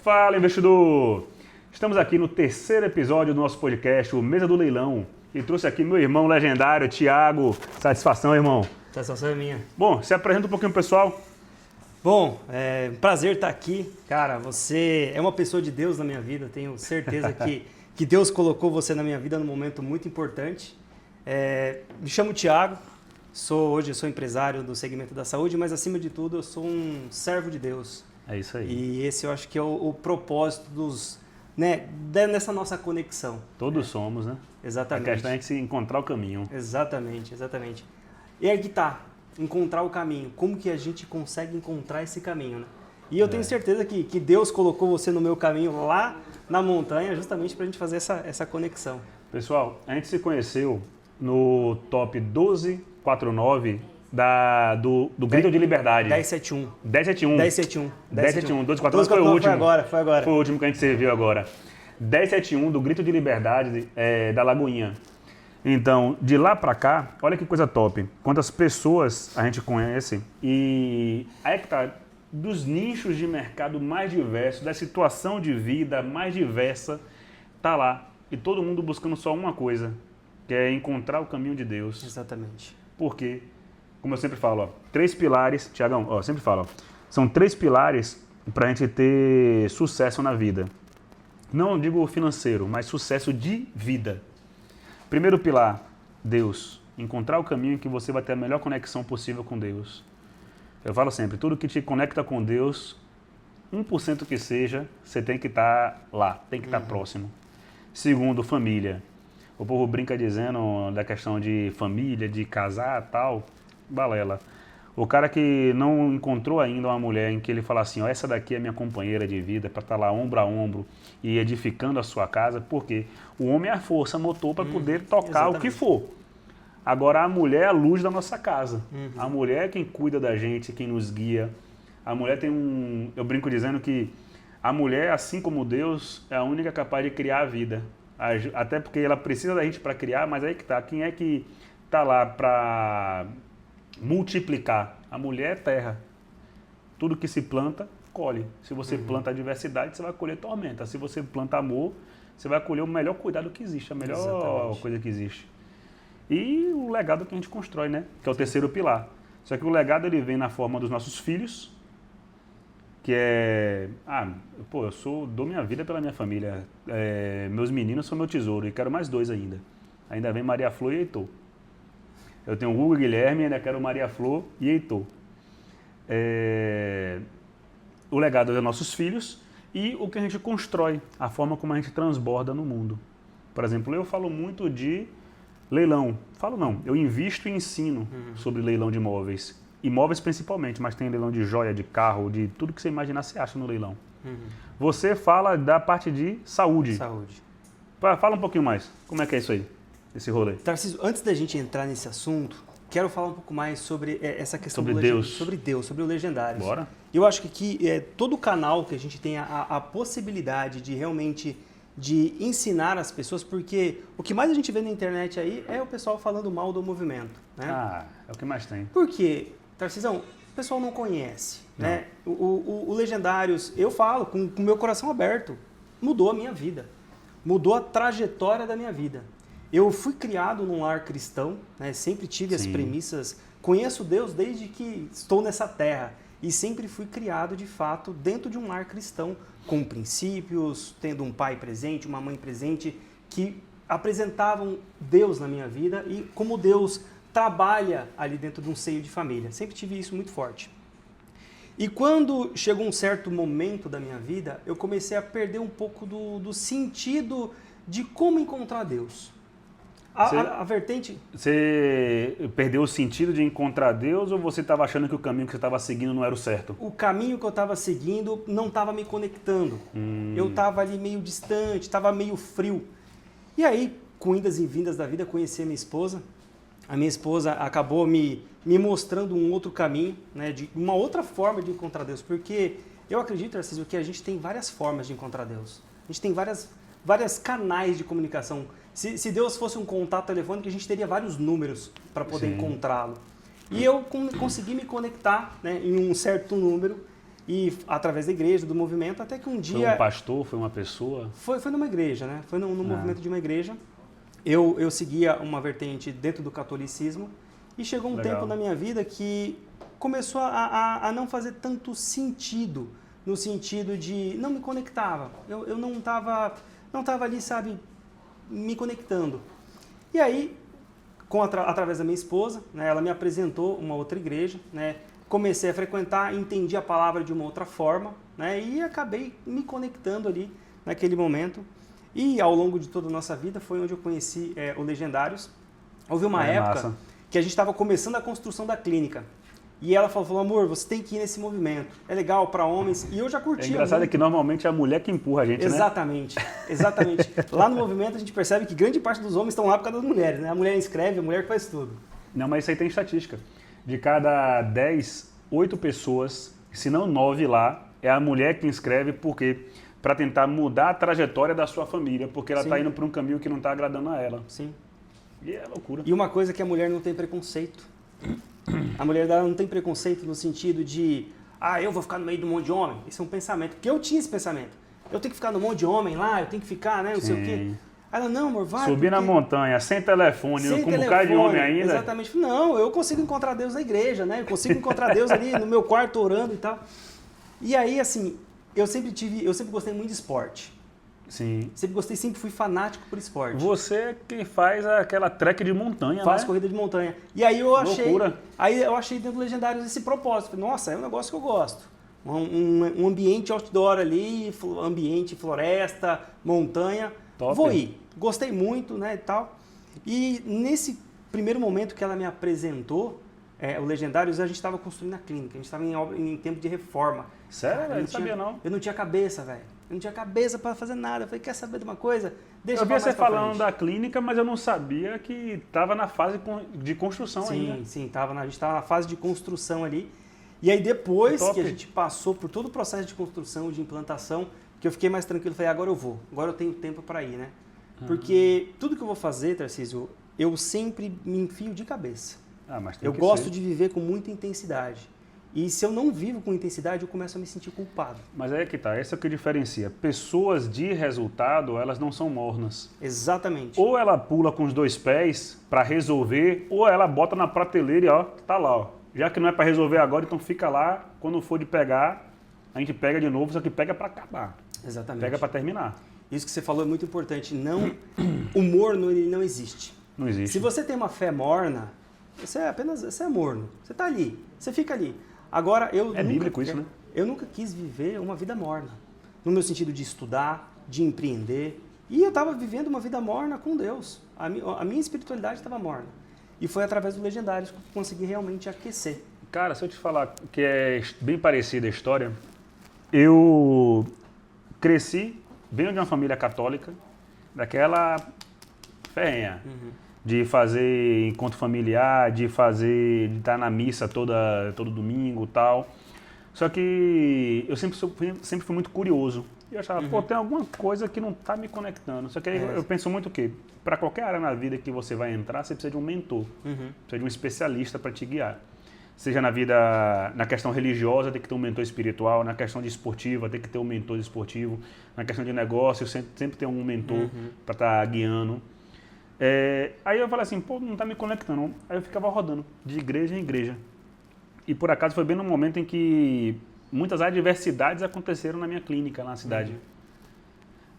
Fala, investidor! Estamos aqui no terceiro episódio do nosso podcast, o Mesa do Leilão. E trouxe aqui meu irmão legendário, Thiago. Satisfação, irmão. Satisfação é minha. Bom, se apresenta um pouquinho pro pessoal. Bom, é um prazer estar aqui. Cara, você é uma pessoa de Deus na minha vida. Tenho certeza que Deus colocou você na minha vida num momento muito importante. Me chamo Thiago. Hoje eu sou empresário do segmento da saúde, mas acima de tudo eu sou um servo de Deus. É isso aí. E esse eu acho que é o propósito nessa nossa conexão. Todos somos, né? Exatamente. A questão é se encontrar o caminho. Exatamente. E aí que tá, encontrar o caminho. Como que a gente consegue encontrar esse caminho, né? E eu tenho certeza que Deus colocou você no meu caminho lá na montanha justamente pra gente fazer essa conexão. Pessoal, a gente se conheceu no top 1249 do Grito de Liberdade. 1071. 1071. 1071. 1071. 1249 foi o último. Foi agora. Foi o último que a gente serviu agora. 1071 do Grito de Liberdade da Lagoinha. Então, de lá pra cá, olha que coisa top. Quantas pessoas a gente conhece e aí que tá, dos nichos de mercado mais diversos, da situação de vida mais diversa, tá lá. E todo mundo buscando só uma coisa, que é encontrar o caminho de Deus. Exatamente. Por quê? Como eu sempre falo, 3 pilares, Thiagão, sempre falo, são 3 pilares para a gente ter sucesso na vida. Não digo financeiro, mas sucesso de vida. Primeiro pilar, Deus. Encontrar o caminho em que você vai ter a melhor conexão possível com Deus. Eu falo sempre, tudo que te conecta com Deus, 1% que seja, você tem que estar lá, tem que estar próximo. Segundo, família. O povo brinca dizendo da questão de família, de casar e tal, balela. O cara que não encontrou ainda uma mulher em que ele fala assim, essa daqui é minha companheira de vida, para estar lá ombro a ombro e edificando a sua casa, porque o homem é a força motor para poder tocar o que for. Agora a mulher é a luz da nossa casa. A mulher é quem cuida da gente, quem nos guia. A mulher tem eu brinco dizendo que a mulher, assim como Deus, é a única capaz de criar a vida. Até porque ela precisa da gente para criar, mas aí que tá, quem é que tá lá para multiplicar? A mulher é terra. Tudo que se planta, colhe. Se você planta adversidade, você vai colher tormenta. Se você planta amor, você vai colher o melhor cuidado que existe, a melhor coisa que existe. E o legado que a gente constrói, né? Que é o terceiro pilar. Só que o legado ele vem na forma dos nossos filhos, que é, dou minha vida pela minha família. Meus meninos são meu tesouro e quero mais 2 ainda. Ainda vem Maria Flor e Heitor. Eu tenho Hugo e Guilherme, ainda quero Maria Flor e Heitor. O legado é dos nossos filhos e o que a gente constrói, a forma como a gente transborda no mundo. Por exemplo, eu falo muito de leilão. Eu invisto e ensino sobre leilão de imóveis. Imóveis principalmente, mas tem leilão de joia, de carro, de tudo que você imaginar, você acha no leilão. Você fala da parte de saúde. Fala um pouquinho mais. Como é que é isso aí, esse rolê? Tarcísio, antes da gente entrar nesse assunto, quero falar um pouco mais sobre essa questão sobre Deus. Sobre o Legendários. Bora. Eu acho que aqui, todo canal que a gente tem a possibilidade de realmente de ensinar as pessoas, porque o que mais a gente vê na internet aí é o pessoal falando mal do movimento. Né? É o que mais tem. Por quê? Tarcisão, o pessoal não conhece. Não. Né? O Legendários, eu falo com o meu coração aberto, mudou a minha vida. Mudou a trajetória da minha vida. Eu fui criado num lar cristão, né? Sempre tive as premissas, conheço Deus desde que estou nessa terra e sempre fui criado de fato dentro de um lar cristão, com princípios, tendo um pai presente, uma mãe presente, que apresentavam Deus na minha vida e como Deus trabalha ali dentro de um seio de família. Sempre tive isso muito forte. E quando chegou um certo momento da minha vida, eu comecei a perder um pouco do sentido de como encontrar Deus. A vertente... Você perdeu o sentido de encontrar Deus ou você estava achando que o caminho que você estava seguindo não era o certo? O caminho que eu estava seguindo não estava me conectando. Eu estava ali meio distante, estava meio frio. E aí, com indas e vindas da vida, conheci a minha esposa. A minha esposa acabou me mostrando um outro caminho, né, de uma outra forma de encontrar Deus. Porque eu acredito, Tarcísio, que a gente tem várias formas de encontrar Deus. A gente tem vários canais de comunicação. Se Deus fosse um contato telefônico, a gente teria vários números para poder encontrá-lo. E eu consegui me conectar, né, em um certo número E através da igreja, do movimento, até que um dia... Foi um pastor, foi uma pessoa? Foi numa igreja, né? Foi no movimento de uma igreja. Eu seguia uma vertente dentro do catolicismo e chegou um tempo na minha vida que começou a não fazer tanto sentido, no sentido de não me conectava. Eu não estava ali, sabe, me conectando. E aí, através da minha esposa, né, ela me apresentou uma outra igreja, né? Comecei a frequentar, entendi a palavra de uma outra forma, né? E acabei me conectando ali naquele momento. E ao longo de toda a nossa vida foi onde eu conheci o Legendários. Houve uma época que a gente estava começando a construção da clínica. E ela falou, amor, você tem que ir nesse movimento. É legal para homens. E eu já curtia. É engraçado muito. É que normalmente é a mulher que empurra a gente, exatamente, né? Exatamente. Lá no movimento a gente percebe que grande parte dos homens estão lá por causa das mulheres, né? A mulher inscreve, a mulher que faz tudo. Não, mas isso aí tem estatística. De cada 10, 8 pessoas, se não 9 lá, é a mulher que inscreve, porque para tentar mudar a trajetória da sua família, porque ela está indo para um caminho que não está agradando a ela. Sim. E é loucura. E uma coisa que a mulher não tem preconceito. A mulher dela não tem preconceito no sentido de, eu vou ficar no meio de um monte de homem. Isso é um pensamento. Porque eu tinha esse pensamento. Eu tenho que ficar no monte de homem lá, eu tenho que ficar, né, não sei o quê. Ela, não, amor, vai. Subir na montanha, sem telefone, com um bocado de homem ainda. Exatamente. Não, eu consigo encontrar Deus na igreja, né? Eu consigo encontrar Deus ali no meu quarto orando e tal. E aí, assim, eu sempre gostei muito de esporte. Sim. Sempre fui fanático por esporte. Você que faz aquela trek de montanha, Faço corrida de montanha. E aí eu achei... Loucura. Aí eu achei dentro do Legendários esse propósito. Nossa, é um negócio que eu gosto. Um ambiente outdoor ali, ambiente floresta, montanha. Top. Vou ir. Gostei muito, né, e tal. E nesse primeiro momento que ela me apresentou, o Legendários, a gente estava construindo a clínica. A gente estava em tempo de reforma. Sério, velho? Não sabia não. Eu não tinha cabeça, velho. Eu não tinha cabeça para fazer nada. Eu falei, quer saber de uma coisa? Deixa eu vi você falando da clínica, mas eu não sabia que estava na fase de construção ainda. Sim, a gente estava na fase de construção ali. E aí depois que a gente passou por todo o processo de construção, de implantação, que eu fiquei mais tranquilo, falei, agora eu vou. Agora eu tenho tempo para ir, né? Porque tudo que eu vou fazer, Tarcísio, eu sempre me enfio de cabeça. Mas eu gosto de viver com muita intensidade. E se eu não vivo com intensidade, eu começo a me sentir culpado. Mas aí é que tá, esse é o que diferencia. Pessoas de resultado, elas não são mornas. Exatamente. Ou ela pula com os 2 pés para resolver, ou ela bota na prateleira e tá lá, ó. Já que não é para resolver agora, então fica lá, quando for de pegar, a gente pega de novo, só que pega para acabar. Exatamente. Pega para terminar. Isso que você falou é muito importante. O morno, ele não existe. Não existe. Se você tem uma fé morna, você é morno. Você está ali, você fica ali. Agora, bíblico isso, né? Eu nunca quis viver uma vida morna. No meu sentido de estudar, de empreender. E eu estava vivendo uma vida morna com Deus. A minha espiritualidade estava morna. E foi através do Legendários que eu consegui realmente aquecer. Cara, se eu te falar que é bem parecida a história, eu cresci, venho de uma família católica, daquela ferrenha. De fazer encontro familiar, de estar na missa todo domingo e tal. Só que eu sempre fui muito curioso. E eu achava, tem alguma coisa que não está me conectando. Só que aí eu penso muito o quê? Para qualquer área na vida que você vai entrar, você precisa de um mentor. Precisa de um especialista para te guiar. Seja na questão religiosa, tem que ter um mentor espiritual. Na questão de esportiva, tem que ter um mentor esportivo. Na questão de negócio, sempre tem um mentor para estar guiando. Aí eu falei assim, não tá me conectando. Aí eu ficava rodando de igreja em igreja. E por acaso foi bem no momento em que muitas adversidades aconteceram na minha clínica, na cidade.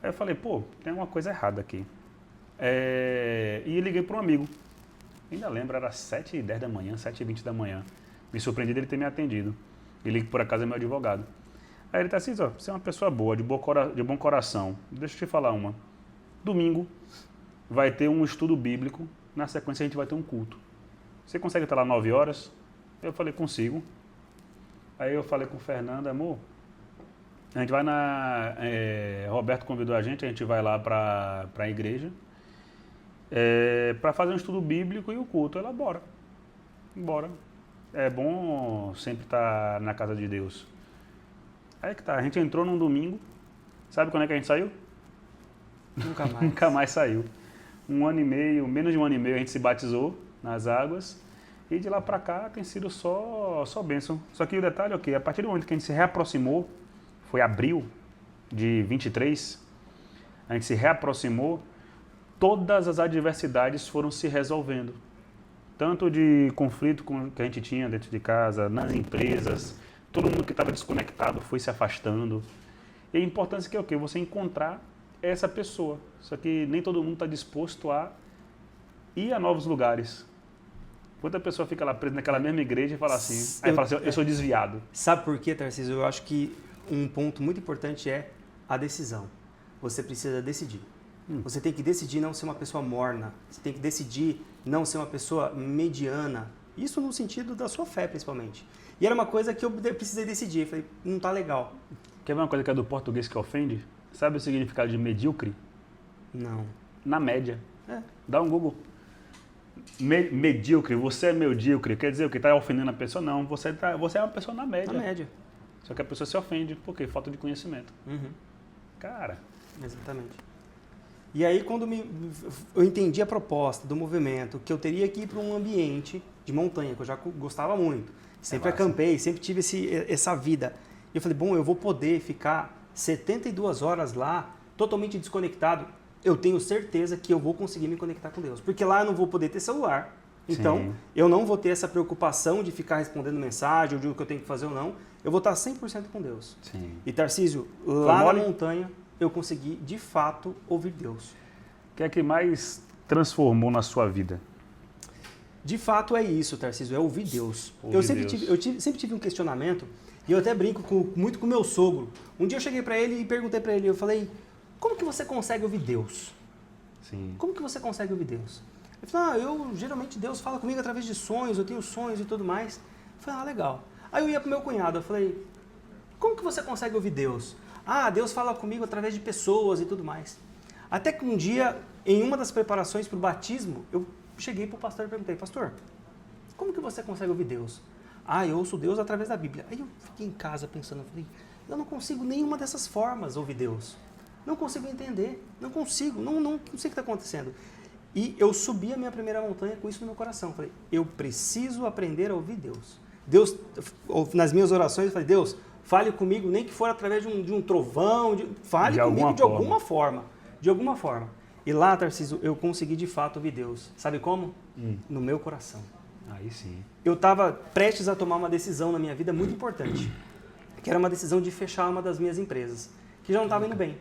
Aí eu falei, tem alguma coisa errada aqui. E liguei para um amigo. Ainda lembro, era 7h10 da manhã, 7h20 da manhã. Me surpreendi dele ter me atendido. Ele, por acaso, é meu advogado. Aí ele tá assim, você é uma pessoa boa, de bom coração. Deixa eu te falar uma. Domingo vai ter um estudo bíblico, na sequência a gente vai ter um culto. Você consegue estar lá 9 horas? Eu falei, consigo. Aí eu falei com o Fernando, amor, a gente vai Roberto convidou a gente vai lá para a igreja para fazer um estudo bíblico e o culto. Ela, bora. É bom sempre estar na casa de Deus. Aí que tá, a gente entrou num domingo, sabe quando é que a gente saiu? Nunca mais. Nunca mais saiu. 1 ano e meio, menos de 1 ano e meio, a gente se batizou nas águas E de lá para cá tem sido só bênção. Só que o detalhe é o quê? A partir do momento que a gente se reaproximou, foi abril de 23, a gente se reaproximou, todas as adversidades foram se resolvendo. Tanto de conflito que a gente tinha dentro de casa, nas empresas, todo mundo que estava desconectado foi se afastando. E a importância que é o quê? Você encontrar essa pessoa. Só que nem todo mundo está disposto a ir a novos lugares. Quando a pessoa fica lá presa naquela mesma igreja e fala assim, aí fala assim, eu sou desviado. Sabe por quê, Tarcísio? Eu acho que um ponto muito importante é a decisão. Você precisa decidir. Você tem que decidir não ser uma pessoa morna. Você tem que decidir não ser uma pessoa mediana. Isso no sentido da sua fé, principalmente. E era uma coisa que eu precisei decidir. Eu falei, não tá legal. Quer ver uma coisa que é do português que ofende? Sabe o significado de medíocre? Não. Na média. É. Dá um Google. Medíocre, você é medíocre, quer dizer o que? Está ofendendo a pessoa? Não, você é uma pessoa na média. Na média. Só que a pessoa se ofende, por quê? Falta de conhecimento. Uhum. Cara. Exatamente. E aí, quando eu entendi a proposta do movimento, que eu teria que ir para um ambiente de montanha, que eu já gostava muito. Sempre acampei, sempre tive essa vida. E eu falei, bom, eu vou poder ficar 72 horas lá, totalmente desconectado. Eu tenho certeza que eu vou conseguir me conectar com Deus. Porque lá eu não vou poder ter celular. Então, sim, eu não vou ter essa preocupação de ficar respondendo mensagem, ou de o que eu tenho que fazer ou não. Eu vou estar 100% com Deus. Sim. E Tarcísio, lá na montanha, eu consegui, de fato, ouvir Deus. O que é que mais transformou na sua vida? De fato é isso, Tarcísio, é ouvir Deus. Eu sempre tive um questionamento, e eu até brinco muito com o meu sogro. Um dia eu cheguei para ele e perguntei para ele, eu falei, como que você consegue ouvir Deus? Sim. Como que você consegue ouvir Deus? Ele falou, geralmente Deus fala comigo através de sonhos, eu tenho sonhos e tudo mais. Eu falei, legal. Aí eu ia pro meu cunhado, eu falei, como que você consegue ouvir Deus? Deus fala comigo através de pessoas e tudo mais. Até que um dia, em uma das preparações para o batismo, eu cheguei pro pastor e perguntei, pastor, como que você consegue ouvir Deus? Eu ouço Deus através da Bíblia. Aí eu fiquei em casa pensando, eu falei, eu não consigo nenhuma dessas formas ouvir Deus. Não consigo entender, não consigo, não sei o que está acontecendo. E eu subi a minha primeira montanha com isso no meu coração. Falei, eu preciso aprender a ouvir Deus. Deus, nas minhas orações, eu falei, Deus, fale comigo, nem que for através de um trovão, fale comigo de alguma forma. De alguma forma. E lá, Tarcísio, eu consegui de fato ouvir Deus. Sabe como? No meu coração. Aí sim. Eu estava prestes a tomar uma decisão na minha vida muito importante, que era uma decisão de fechar uma das minhas empresas, que já não estava indo bem.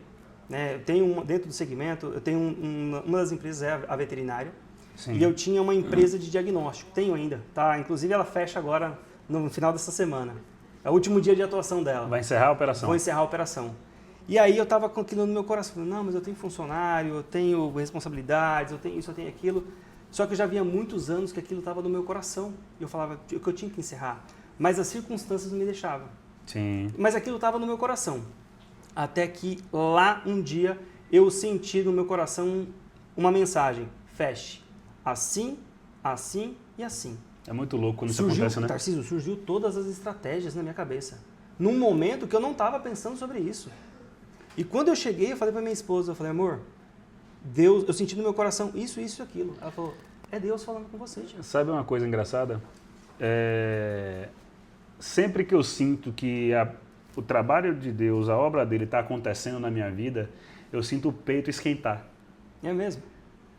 Eu tenho dentro do segmento, eu tenho uma das empresas é a veterinária. Sim. E eu tinha uma empresa de diagnóstico, tenho ainda, tá? Inclusive ela fecha agora no final dessa semana. É o último dia de atuação dela. Vai encerrar a operação? Vou encerrar a operação. E aí eu estava com aquilo no meu coração, não, mas eu tenho funcionário, eu tenho responsabilidades, eu tenho isso, eu tenho aquilo. Só que eu já havia muitos anos que aquilo estava no meu coração. E eu falava que eu tinha que encerrar. Mas as circunstâncias não me deixavam. Sim. Mas aquilo estava no meu coração. Até que lá um dia eu senti no meu coração uma mensagem, feche, assim, assim e assim. É muito louco quando isso acontece, né? Tarcísio, surgiu todas as estratégias na minha cabeça, num momento que eu não estava pensando sobre isso. E quando eu cheguei, eu falei para minha esposa, eu falei, amor, Deus, eu senti no meu coração isso, isso e aquilo. Ela falou, é Deus falando com você, tia. Sabe uma coisa engraçada? Sempre que eu sinto que o trabalho de Deus, a obra dele está acontecendo na minha vida, eu sinto o peito esquentar. É mesmo?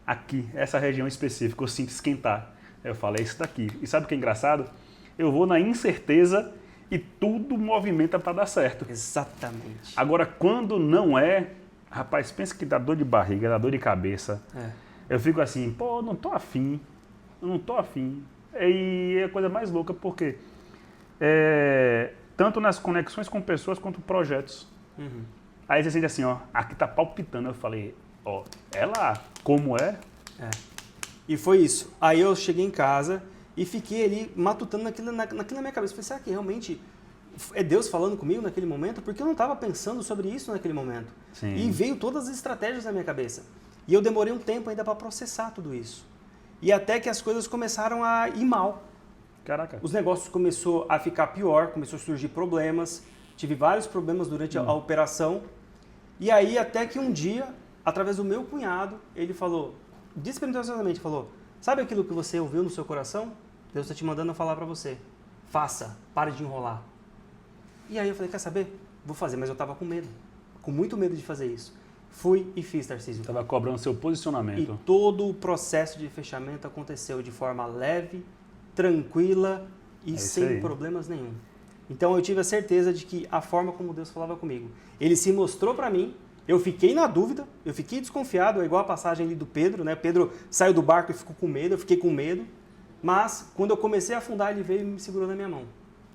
Aqui, essa região específica, eu sinto esquentar. Eu falo, é isso daqui. E sabe o que é engraçado? Eu vou na incerteza e tudo movimenta para dar certo. Exatamente. Agora, quando não é, rapaz, pensa que dá dor de barriga, dá dor de cabeça. Eu fico assim, pô, não tô afim. E é a coisa mais louca, porque tanto nas conexões com pessoas quanto projetos. Uhum. Aí você sente assim, ó, aqui tá palpitando. Eu falei, ó, é lá, como é? E foi isso. Aí eu cheguei em casa e fiquei ali matutando naquilo na minha cabeça. Falei, será que realmente é Deus falando comigo naquele momento? Porque eu não estava pensando sobre isso naquele momento. Sim. E veio todas as estratégias na minha cabeça. E eu demorei um tempo ainda para processar tudo isso. E até que as coisas começaram a ir mal. Caraca. Os negócios começou a ficar pior, começou a surgir problemas. Tive vários problemas durante a operação. E aí até que um dia, através do meu cunhado, ele falou, despretensiosamente falou, sabe aquilo que você ouviu no seu coração? Deus está te mandando eu falar para você. Faça, pare de enrolar. E aí eu falei, quer saber? Vou fazer, mas eu estava com medo. Com muito medo de fazer isso. Fui e fiz, Tarcísio. Estava cobrando seu posicionamento. E todo o processo de fechamento aconteceu de forma leve, tranquila e sem problemas nenhum. Então eu tive a certeza de que a forma como Deus falava comigo, Ele se mostrou para mim, eu fiquei na dúvida, eu fiquei desconfiado, é igual a passagem ali do Pedro, né? Pedro saiu do barco e ficou com medo, eu fiquei com medo, mas quando eu comecei a afundar, Ele veio e me segurou na minha mão.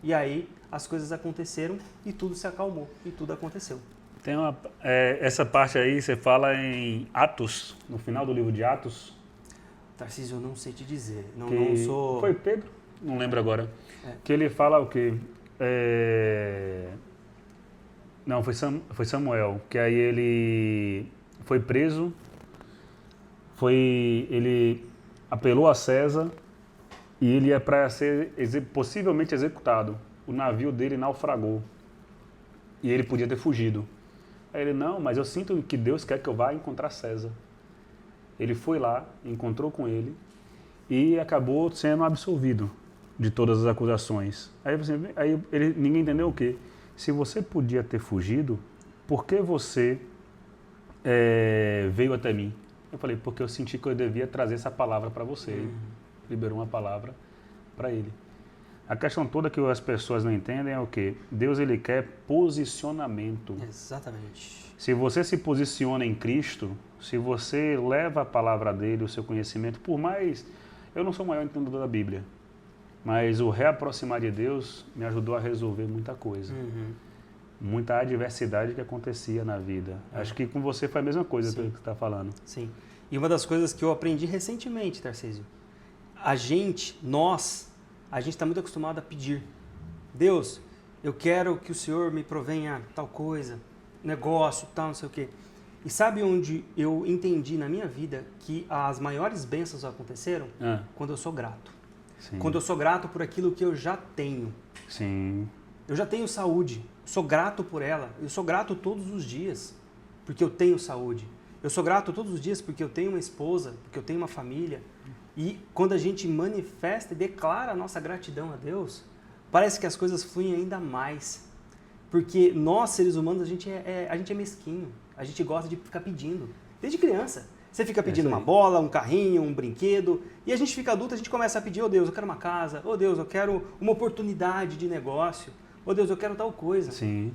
E aí as coisas aconteceram e tudo se acalmou e tudo aconteceu. Tem essa parte aí, você fala em Atos, no final do livro de Atos. Tarcísio, eu não sei te dizer, não sou... Foi Pedro? Não lembro agora. Que ele fala o quê? Não, foi Samuel, que aí ele foi preso, ele apelou a César e ele ia para ser possivelmente executado. O navio dele naufragou e ele podia ter fugido. Aí ele, não, mas eu sinto que Deus quer que eu vá encontrar César. Ele foi lá, encontrou com ele e acabou sendo absolvido de todas as acusações. Aí ninguém entendeu o quê? Se você podia ter fugido, por que você veio até mim? Eu falei, porque eu senti que eu devia trazer essa palavra para você. Ele liberou uma palavra para ele. A questão toda que as pessoas não entendem é o quê? Deus, ele quer posicionamento. Exatamente. Se você se posiciona em Cristo, se você leva a palavra dele, o seu conhecimento, por mais... Eu não sou o maior entendedor da Bíblia, mas o reaproximar de Deus me ajudou a resolver muita coisa. Muita adversidade que acontecia na vida. Acho que com você foi a mesma coisa que você está falando. Sim. E uma das coisas que eu aprendi recentemente, Tarcísio, a gente está muito acostumado a pedir. Deus, eu quero que o Senhor me provenha tal coisa, negócio, tal, não sei o quê. E sabe onde eu entendi na minha vida que as maiores bênçãos aconteceram? Quando eu sou grato. Sim. Quando eu sou grato por aquilo que eu já tenho. Sim. Eu já tenho saúde, sou grato por ela. Eu sou grato todos os dias porque eu tenho saúde. Eu sou grato todos os dias porque eu tenho uma esposa, porque eu tenho uma família. E quando a gente manifesta e declara a nossa gratidão a Deus, parece que as coisas fluem ainda mais. Porque nós, seres humanos, a gente é mesquinho. A gente gosta de ficar pedindo. Desde criança. Você fica pedindo uma bola, um carrinho, um brinquedo. E a gente fica adulto, a gente começa a pedir, oh Deus, eu quero uma casa. Oh Deus, eu quero uma oportunidade de negócio. Oh Deus, eu quero tal coisa. Sim.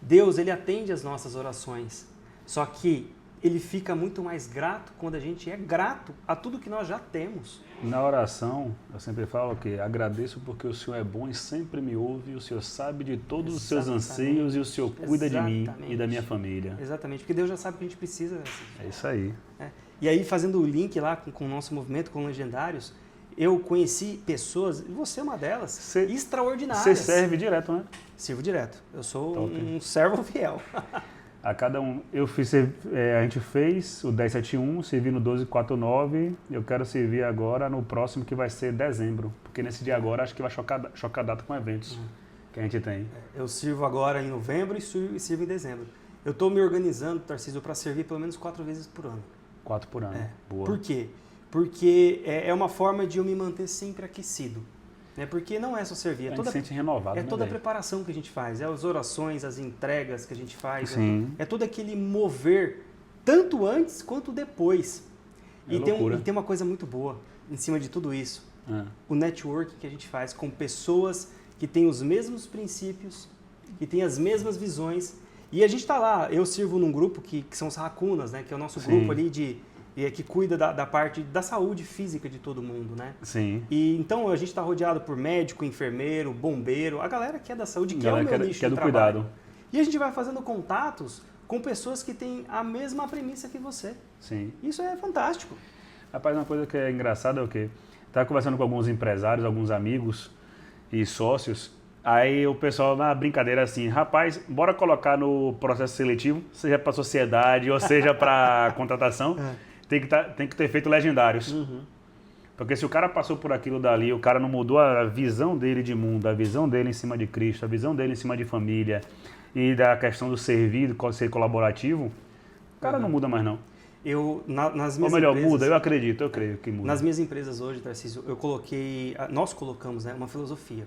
Deus, Ele atende as nossas orações. Só que Ele fica muito mais grato quando a gente é grato a tudo que nós já temos. Na oração, eu sempre falo que agradeço porque o Senhor é bom e sempre me ouve, o Senhor sabe de todos os seus anseios e o Senhor cuida de mim e da minha família. Exatamente, porque Deus já sabe o que a gente precisa. É isso aí. E aí, fazendo o link lá com o nosso movimento, com Legendários, eu conheci pessoas, e você é uma delas, extraordinárias. Você serve direto, né? Sirvo direto. Eu sou um servo fiel. A cada um, a gente fez o 1071, servi no 1249, eu quero servir agora no próximo que vai ser dezembro, porque nesse dia agora acho que vai chocar a data com eventos que a gente tem. Eu sirvo agora em novembro e sirvo em dezembro. Eu estou me organizando, Tarcísio, para servir pelo menos 4 vezes por ano. 4 por ano, boa. Por quê? Porque é uma forma de eu me manter sempre aquecido. Porque não é só servir, a gente se sente renovado. É toda a preparação que a gente faz, as orações, as entregas que a gente faz, é todo aquele mover, tanto antes quanto depois. E tem uma coisa muito boa em cima de tudo isso, o networking que a gente faz com pessoas que têm os mesmos princípios, que têm as mesmas visões, e a gente está lá, eu sirvo num grupo que são os Racunas, que é o nosso grupo ali que cuida da parte da saúde física de todo mundo, né? Sim. E então a gente está rodeado por médico, enfermeiro, bombeiro, a galera que é da saúde, que é o meu nicho que é de do trabalho. cuidado. E a gente vai fazendo contatos com pessoas que têm a mesma premissa que você. Sim. Isso é fantástico. Rapaz, uma coisa que é engraçada é o quê? Estava conversando com alguns empresários, alguns amigos e sócios, aí o pessoal na brincadeira assim, rapaz, bora colocar no processo seletivo, seja para sociedade ou seja para contratação, tem que ter feito legendários. Porque se o cara passou por aquilo dali, o cara não mudou a visão dele de mundo, a visão dele em cima de Cristo, a visão dele em cima de família e da questão do servir, ser colaborativo, o cara não muda mais não. Nas Ou minhas melhor, empresas, muda, eu creio que muda. nas minhas empresas hoje, Tarcísio, nós colocamos, né, uma filosofia,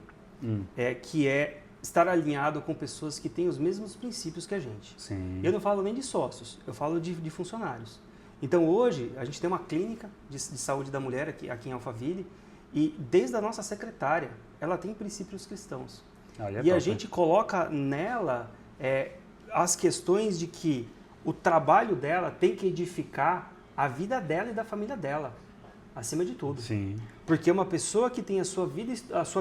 que é estar alinhado com pessoas que têm os mesmos princípios que a gente. Sim. Eu não falo nem de sócios, eu falo de funcionários. Então hoje a gente tem uma clínica de saúde da mulher aqui em Alphaville e desde a nossa secretária ela tem princípios cristãos. A gente coloca nela as questões de que o trabalho dela tem que edificar a vida dela e da família dela, acima de tudo. Sim. Porque uma pessoa que tem a sua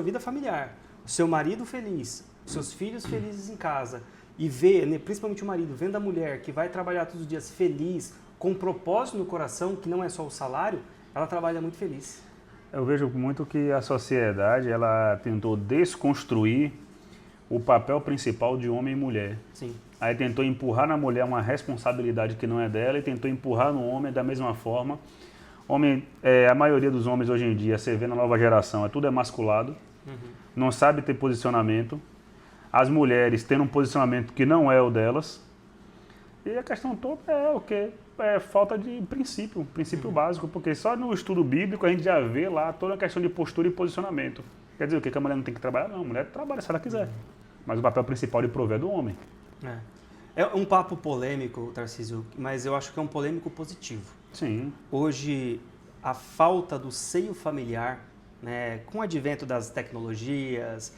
vida familiar, o seu marido feliz, os seus filhos felizes em casa, e vê, né, principalmente o marido, vendo a mulher que vai trabalhar todos os dias feliz, com um propósito no coração, que não é só o salário, ela trabalha muito feliz. Eu vejo muito que a sociedade ela tentou desconstruir o papel principal de homem e mulher. Sim. Aí tentou empurrar na mulher uma responsabilidade que não é dela e tentou empurrar no homem da mesma forma. A maioria dos homens hoje em dia, você vê na nova geração, tudo emasculado, não sabe ter posicionamento. As mulheres tendo um posicionamento que não é o delas. E a questão toda é o quê? É falta de princípio básico, porque só no estudo bíblico a gente já vê lá toda a questão de postura e posicionamento. Quer dizer, o quê? Que a mulher não tem que trabalhar? Não, a mulher trabalha se ela quiser. Mas o papel principal de prover é do homem. É um papo polêmico, Tarcísio, mas eu acho que é um polêmico positivo. Sim. Hoje, a falta do seio familiar, né, com o advento das tecnologias,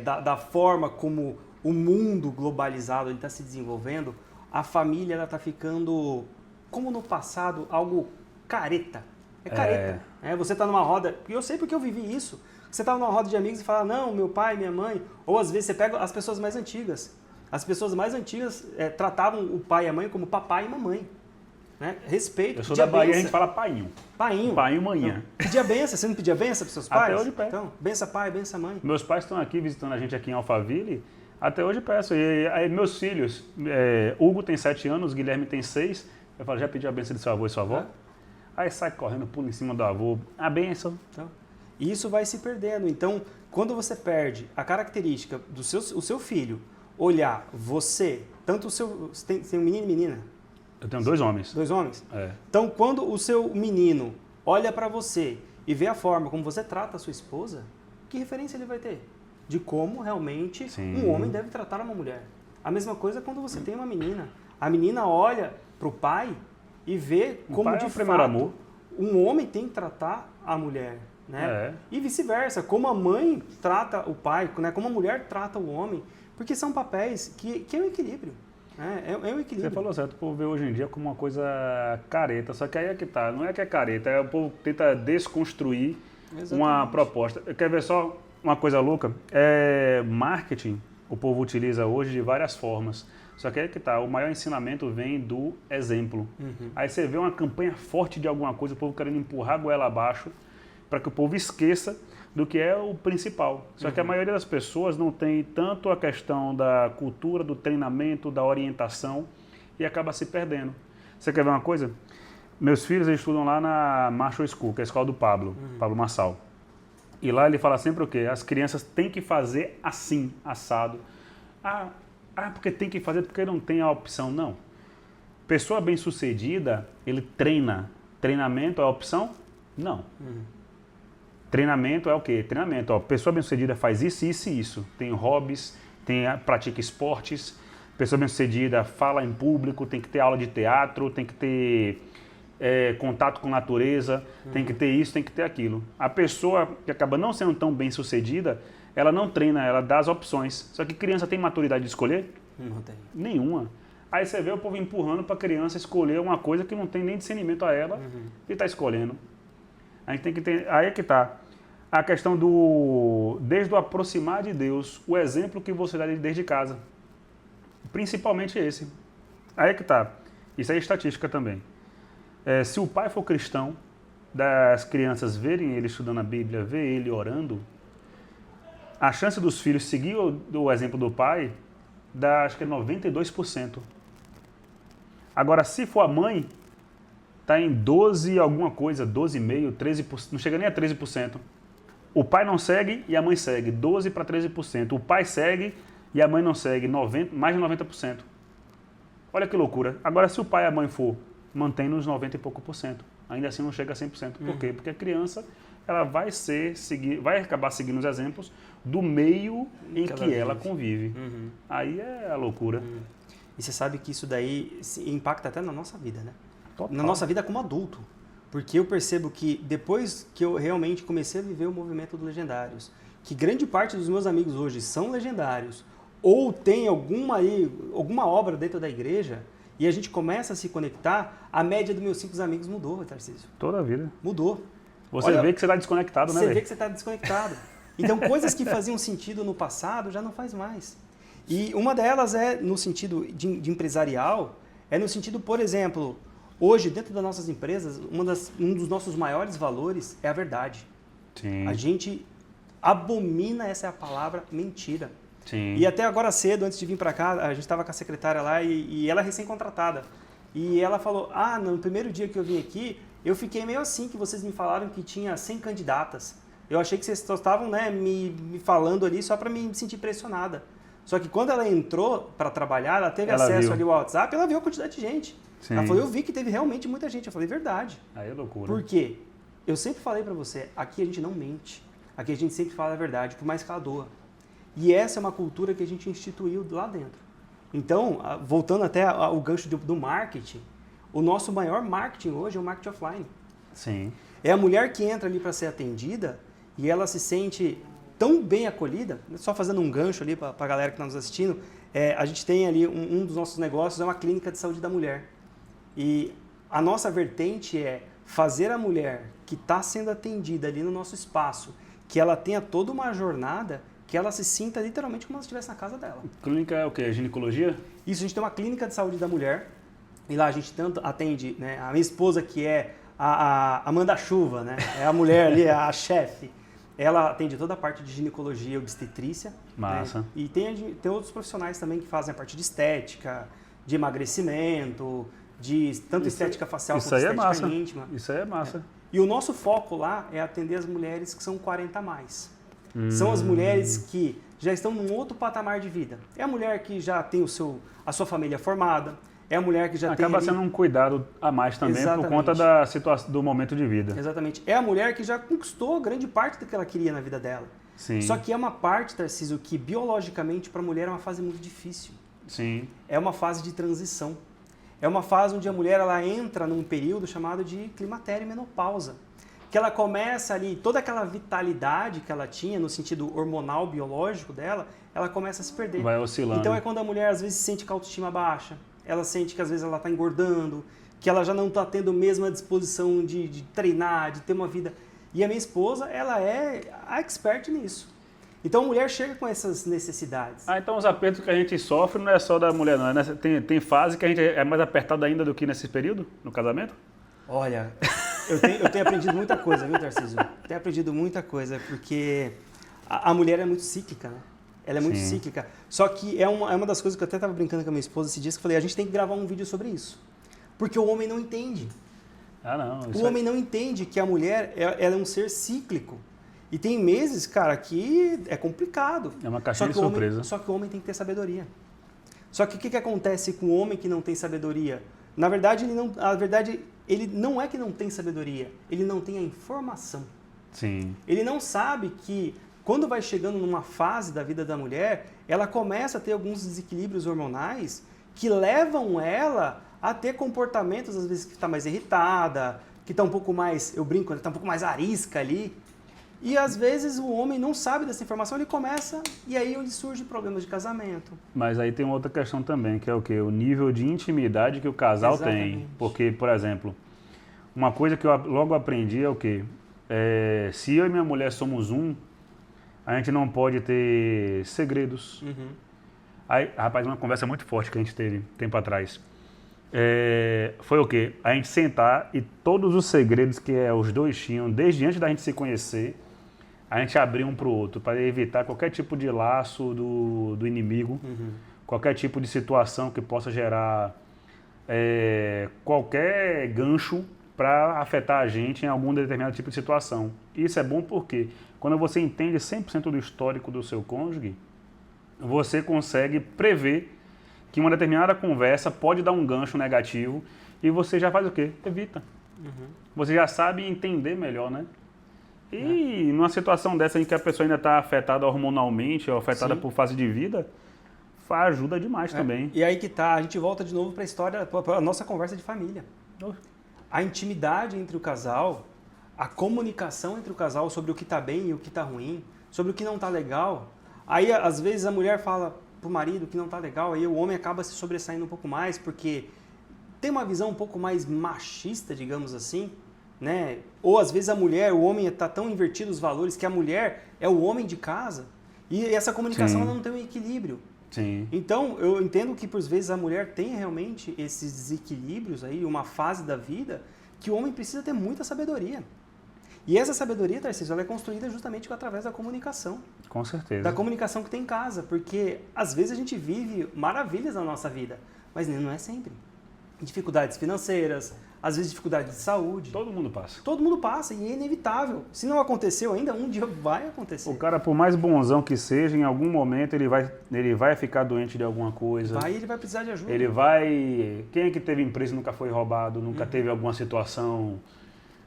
da forma como o mundo globalizado está se desenvolvendo, a família está ficando, como no passado, algo careta. É careta. Você está numa roda, e eu sei porque eu vivi isso. Você está numa roda de amigos e fala, não, meu pai, minha mãe. Ou às vezes você pega as pessoas mais antigas. As pessoas mais antigas tratavam o pai e a mãe como papai e mamãe. Né? Respeito. Eu sou da Bahia, a gente fala painho. Painho. Painho, manhã. Então, pedia benção. Você não pedia benção para seus pais? Até hoje peço. Então, benção pai, benção mãe. Meus pais estão aqui visitando a gente aqui em Alphaville. Até hoje peço. E aí meus filhos, Hugo tem 7 anos, Guilherme tem 6. Eu falo, já pediu a benção de seu avô e sua avó? Aí sai correndo, pula em cima do avô. A benção. Então, isso vai se perdendo. Então, quando você perde a característica do o seu filho, olhar você, tanto o seu... Você tem um menino e menina? Eu tenho 2 homens. 2 homens? Então, quando o seu menino olha para você e vê a forma como você trata a sua esposa, que referência ele vai ter? De como realmente um homem deve tratar uma mulher. A mesma coisa quando você tem uma menina. A menina olha para o pai e vê como de fato um homem tem que tratar a mulher. Né? E vice-versa, como a mãe trata o pai, né? Como a mulher trata o homem, porque são papéis que é um equilíbrio. É um equilíbrio. Você falou certo, o povo vê hoje em dia como uma coisa careta, só que aí é que tá, não é que é careta, o povo tenta desconstruir uma proposta. Quer ver só uma coisa louca? Marketing, o povo utiliza hoje de várias formas, só que aí é que tá, o maior ensinamento vem do exemplo. Aí você vê uma campanha forte de alguma coisa, o povo querendo empurrar a goela abaixo, para que o povo esqueça do que é o principal. Só que a maioria das pessoas não tem tanto a questão da cultura, do treinamento, da orientação e acaba se perdendo. Você quer ver uma coisa? Meus filhos estudam lá na Marshall School, que é a escola do Pablo Marçal. E lá ele fala sempre o quê? As crianças têm que fazer assim, assado. Porque tem que fazer porque não tem a opção. Não. Pessoa bem-sucedida, ele treina. Treinamento é a opção? Não. Treinamento é o quê? Treinamento. Pessoa bem-sucedida faz isso, isso e isso. Tem hobbies, pratica esportes. Pessoa bem-sucedida fala em público, tem que ter aula de teatro, tem que ter contato com natureza, tem que ter isso, tem que ter aquilo. A pessoa que acaba não sendo tão bem-sucedida, ela não treina, ela dá as opções. Só que criança tem maturidade de escolher? Não tem. Nenhuma. Aí você vê o povo empurrando para a criança escolher uma coisa que não tem nem discernimento a ela e está escolhendo. A gente tem que ter... Aí é que tá. A questão desde o aproximar de Deus, o exemplo que você dá desde casa. Principalmente esse. Aí é que tá. Isso é estatística também. Se o pai for cristão, das crianças verem ele estudando a Bíblia, ver ele orando, a chance dos filhos seguir o exemplo do pai dá, acho que é 92%. Agora, se for a mãe, está em 12 alguma coisa, 12,5%, 13%, não chega nem a 13%. O pai não segue e a mãe segue, 12% para 13%. O pai segue e a mãe não segue, mais de 90%. Olha que loucura. Agora, se o pai e a mãe for mantém nos 90 e pouco por cento. Ainda assim não chega a 100%. Por quê? Porque a criança ela vai acabar seguindo os exemplos do meio em que ela convive. Aí é a loucura. E você sabe que isso daí impacta até na nossa vida, né? Total. Na nossa vida como adulto. Porque eu percebo que depois que eu realmente comecei a viver o movimento dos legendários, que grande parte dos meus amigos hoje são legendários, ou tem alguma obra dentro da igreja, e a gente começa a se conectar, a média dos meus 5 amigos mudou, Tarcísio. Toda a vida. Mudou. Você vê que você está desconectado, né, Você véio? vê que você está desconectado. Então, coisas que faziam sentido no passado já não faz mais. E uma delas é no sentido de empresarial, é no sentido, por exemplo, hoje, dentro das nossas empresas, um dos nossos maiores valores é a verdade. Sim. A gente abomina, essa é a palavra, mentira. Sim. E até agora cedo, antes de vir para cá, a gente estava com a secretária lá e ela é recém-contratada. E ela falou, no primeiro dia que eu vim aqui, eu fiquei meio assim, que vocês me falaram que tinha 100 candidatas. Eu achei que vocês só estavam me falando ali só para me sentir pressionada. Só que quando ela entrou para trabalhar, ela teve acesso ali ao WhatsApp, ela viu a quantidade de gente. Sim. Ela falou, eu vi que teve realmente muita gente. Eu falei, verdade. Aí é loucura. Por quê? Eu sempre falei para você, aqui a gente não mente. Aqui a gente sempre fala a verdade, por mais que ela doa. E essa é uma cultura que a gente instituiu lá dentro. Então, voltando até o gancho do marketing, o nosso maior marketing hoje é o marketing offline. Sim. É a mulher que entra ali para ser atendida e ela se sente tão bem acolhida, só fazendo um gancho ali para a galera que está nos assistindo, a gente tem ali um dos nossos negócios, é uma clínica de saúde da mulher. E a nossa vertente é fazer a mulher que está sendo atendida ali no nosso espaço, que ela tenha toda uma jornada, que ela se sinta literalmente como se estivesse na casa dela. Clínica é o quê? Ginecologia? Isso, a gente tem uma clínica de saúde da mulher, e lá a gente tanto atende, né, a minha esposa, que é a manda-chuva, né, é a mulher ali, a chefe. Ela atende toda a parte de ginecologia e obstetrícia. Massa. Né? E tem outros profissionais também que fazem a parte de estética, de emagrecimento, de tanto estética facial quanto estética íntima. Isso aí é massa. E o nosso foco lá é atender as mulheres que são 40 a mais. São as mulheres que já estão num outro patamar de vida. É a mulher que já tem a sua família formada, é a mulher que já acaba sendo um cuidado a mais também. Exatamente. Por conta da situação, do momento de vida. Exatamente. É a mulher que já conquistou grande parte do que ela queria na vida dela. Sim. Só que é uma parte, Tarcísio, que biologicamente para a mulher é uma fase muito difícil. Sim. É uma fase de transição. É uma fase onde a mulher ela entra num período chamado de climatério e menopausa. Que ela começa ali, toda aquela vitalidade que ela tinha no sentido hormonal, biológico dela, ela começa a se perder. Vai oscilando. Então é quando a mulher às vezes se sente com a autoestima baixa, ela sente que às vezes ela está engordando, que ela já não está tendo a mesma disposição de treinar, de ter uma vida. E a minha esposa, ela é a expert nisso. Então a mulher chega com essas necessidades. Então os apertos que a gente sofre não é só da mulher, não. Tem fase que a gente é mais apertado ainda do que nesse período, no casamento? Olha, eu tenho aprendido muita coisa, viu, Tarcísio? Tenho aprendido muita coisa, porque a mulher é muito cíclica, né? Ela é muito cíclica. Só que é uma das coisas que eu até estava brincando com a minha esposa esses dias, que eu falei, a gente tem que gravar um vídeo sobre isso. Porque o homem não entende. O homem não entende que a mulher ela é um ser cíclico. E tem meses, cara, que é complicado. É uma caixinha de surpresa. Só que o homem tem que ter sabedoria. Só que o que acontece com o homem que não tem sabedoria? Na verdade, ele não é que não tem sabedoria, ele não tem a informação. Sim. Ele não sabe que quando vai chegando numa fase da vida da mulher, ela começa a ter alguns desequilíbrios hormonais que levam ela a ter comportamentos, às vezes, que está mais irritada, que está um pouco mais, eu brinco, está um pouco mais arisca ali. E às vezes o homem não sabe dessa informação, ele começa e aí onde surge problemas de casamento. Mas aí tem outra questão também, que é o quê? O nível de intimidade que o casal tem. Porque, por exemplo, uma coisa que eu logo aprendi é o quê? Se eu e minha mulher somos a gente não pode ter segredos. Aí, rapaz, uma conversa muito forte que a gente teve tempo atrás. Foi o quê? A gente sentar e todos os segredos que os dois tinham, desde antes da gente se conhecer, a gente abrir um para o outro, para evitar qualquer tipo de laço do inimigo, qualquer tipo de situação que possa gerar qualquer gancho para afetar a gente em algum determinado tipo de situação. Isso é bom porque quando você entende 100% do histórico do seu cônjuge, você consegue prever que uma determinada conversa pode dar um gancho negativo e você já faz o quê? Evita. Você já sabe entender melhor, né? E numa situação dessa em que a pessoa ainda está afetada hormonalmente, ou afetada por fase de vida, ajuda demais também. E aí que tá, a gente volta de novo para a história, para a nossa conversa de família. A intimidade entre o casal, a comunicação entre o casal sobre o que está bem e o que está ruim, sobre o que não está legal. Aí, às vezes, a mulher fala pro marido que não está legal, aí o homem acaba se sobressaindo um pouco mais, porque tem uma visão um pouco mais machista, digamos assim, né? Ou às vezes o homem está tão invertido os valores que a mulher é o homem de casa e essa comunicação ela não tem um equilíbrio. Sim. Então, eu entendo que por vezes a mulher tem realmente esses desequilíbrios aí, uma fase da vida que o homem precisa ter muita sabedoria. E essa sabedoria, Tarcísio, ela é construída justamente através da comunicação. Com certeza. Da comunicação que tem em casa, porque às vezes a gente vive maravilhas na nossa vida, mas não é sempre. Dificuldades financeiras, às vezes dificuldades de saúde. Todo mundo passa. Todo mundo passa e é inevitável. Se não aconteceu ainda, um dia vai acontecer. O cara, por mais bonzão que seja, em algum momento ele vai ficar doente de alguma coisa. Ele vai precisar de ajuda. Ele vai... Quem é que teve empresa e nunca foi roubado, nunca teve alguma situação,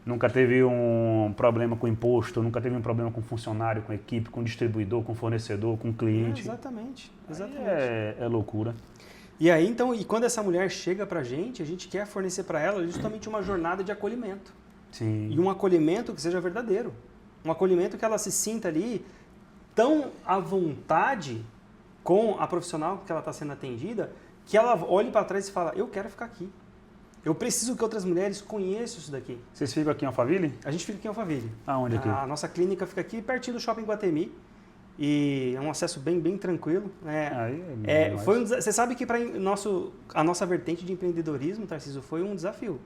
nunca teve um problema com imposto, nunca teve um problema com funcionário, com equipe, com distribuidor, com fornecedor, com cliente. Exatamente. É loucura. E aí, então, quando essa mulher chega pra gente, a gente quer fornecer para ela justamente uma jornada de acolhimento. Sim. E um acolhimento que seja verdadeiro. Um acolhimento que ela se sinta ali tão à vontade com a profissional que ela está sendo atendida, que ela olhe para trás e fala, eu quero ficar aqui. Eu preciso que outras mulheres conheçam isso daqui. Vocês ficam aqui em Alphaville? A gente fica aqui em Alphaville. Aonde aqui? A nossa clínica fica aqui pertinho do Shopping Guatemi. E é um acesso bem tranquilo. Você sabe que para a nossa vertente de empreendedorismo, Tarcísio, foi um desafio.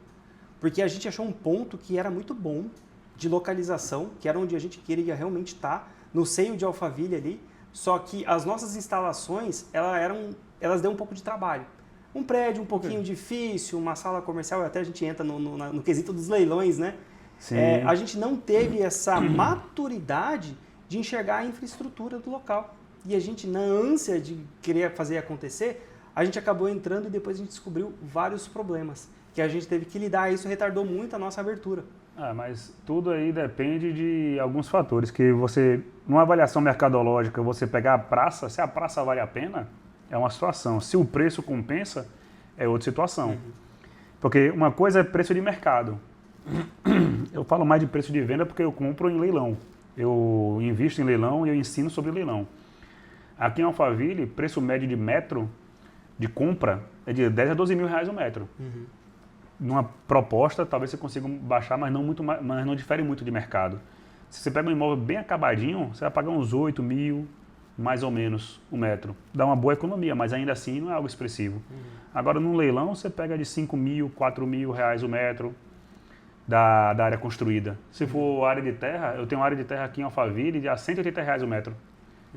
Porque a gente achou um ponto que era muito bom de localização, que era onde a gente queria realmente estar, no seio de Alphaville ali. Só que as nossas instalações, elas deu um pouco de trabalho. Um prédio um pouquinho difícil, uma sala comercial, até a gente entra no quesito dos leilões, né? Sim. A gente não teve essa maturidade de enxergar a infraestrutura do local. E a gente, na ânsia de querer fazer acontecer, a gente acabou entrando e depois a gente descobriu vários problemas que a gente teve que lidar. Isso retardou muito a nossa abertura. Mas tudo aí depende de alguns fatores, que você, numa avaliação mercadológica, você pegar a praça, se a praça vale a pena, é uma situação. Se o preço compensa, é outra situação. Porque uma coisa é preço de mercado. Eu falo mais de preço de venda porque eu compro em leilão. Eu invisto em leilão e eu ensino sobre leilão. Aqui em Alphaville, preço médio de metro de compra é de 10 a 12 mil reais o metro. Numa proposta, talvez você consiga baixar, mas não difere muito de mercado. Se você pega um imóvel bem acabadinho, você vai pagar uns 8 mil, mais ou menos, o metro. Dá uma boa economia, mas ainda assim não é algo expressivo. Agora, num leilão, você pega de 5 mil, 4 mil reais o metro. Da área construída. Se for área de terra, eu tenho área de terra aqui em Alphaville de a 180 reais o metro.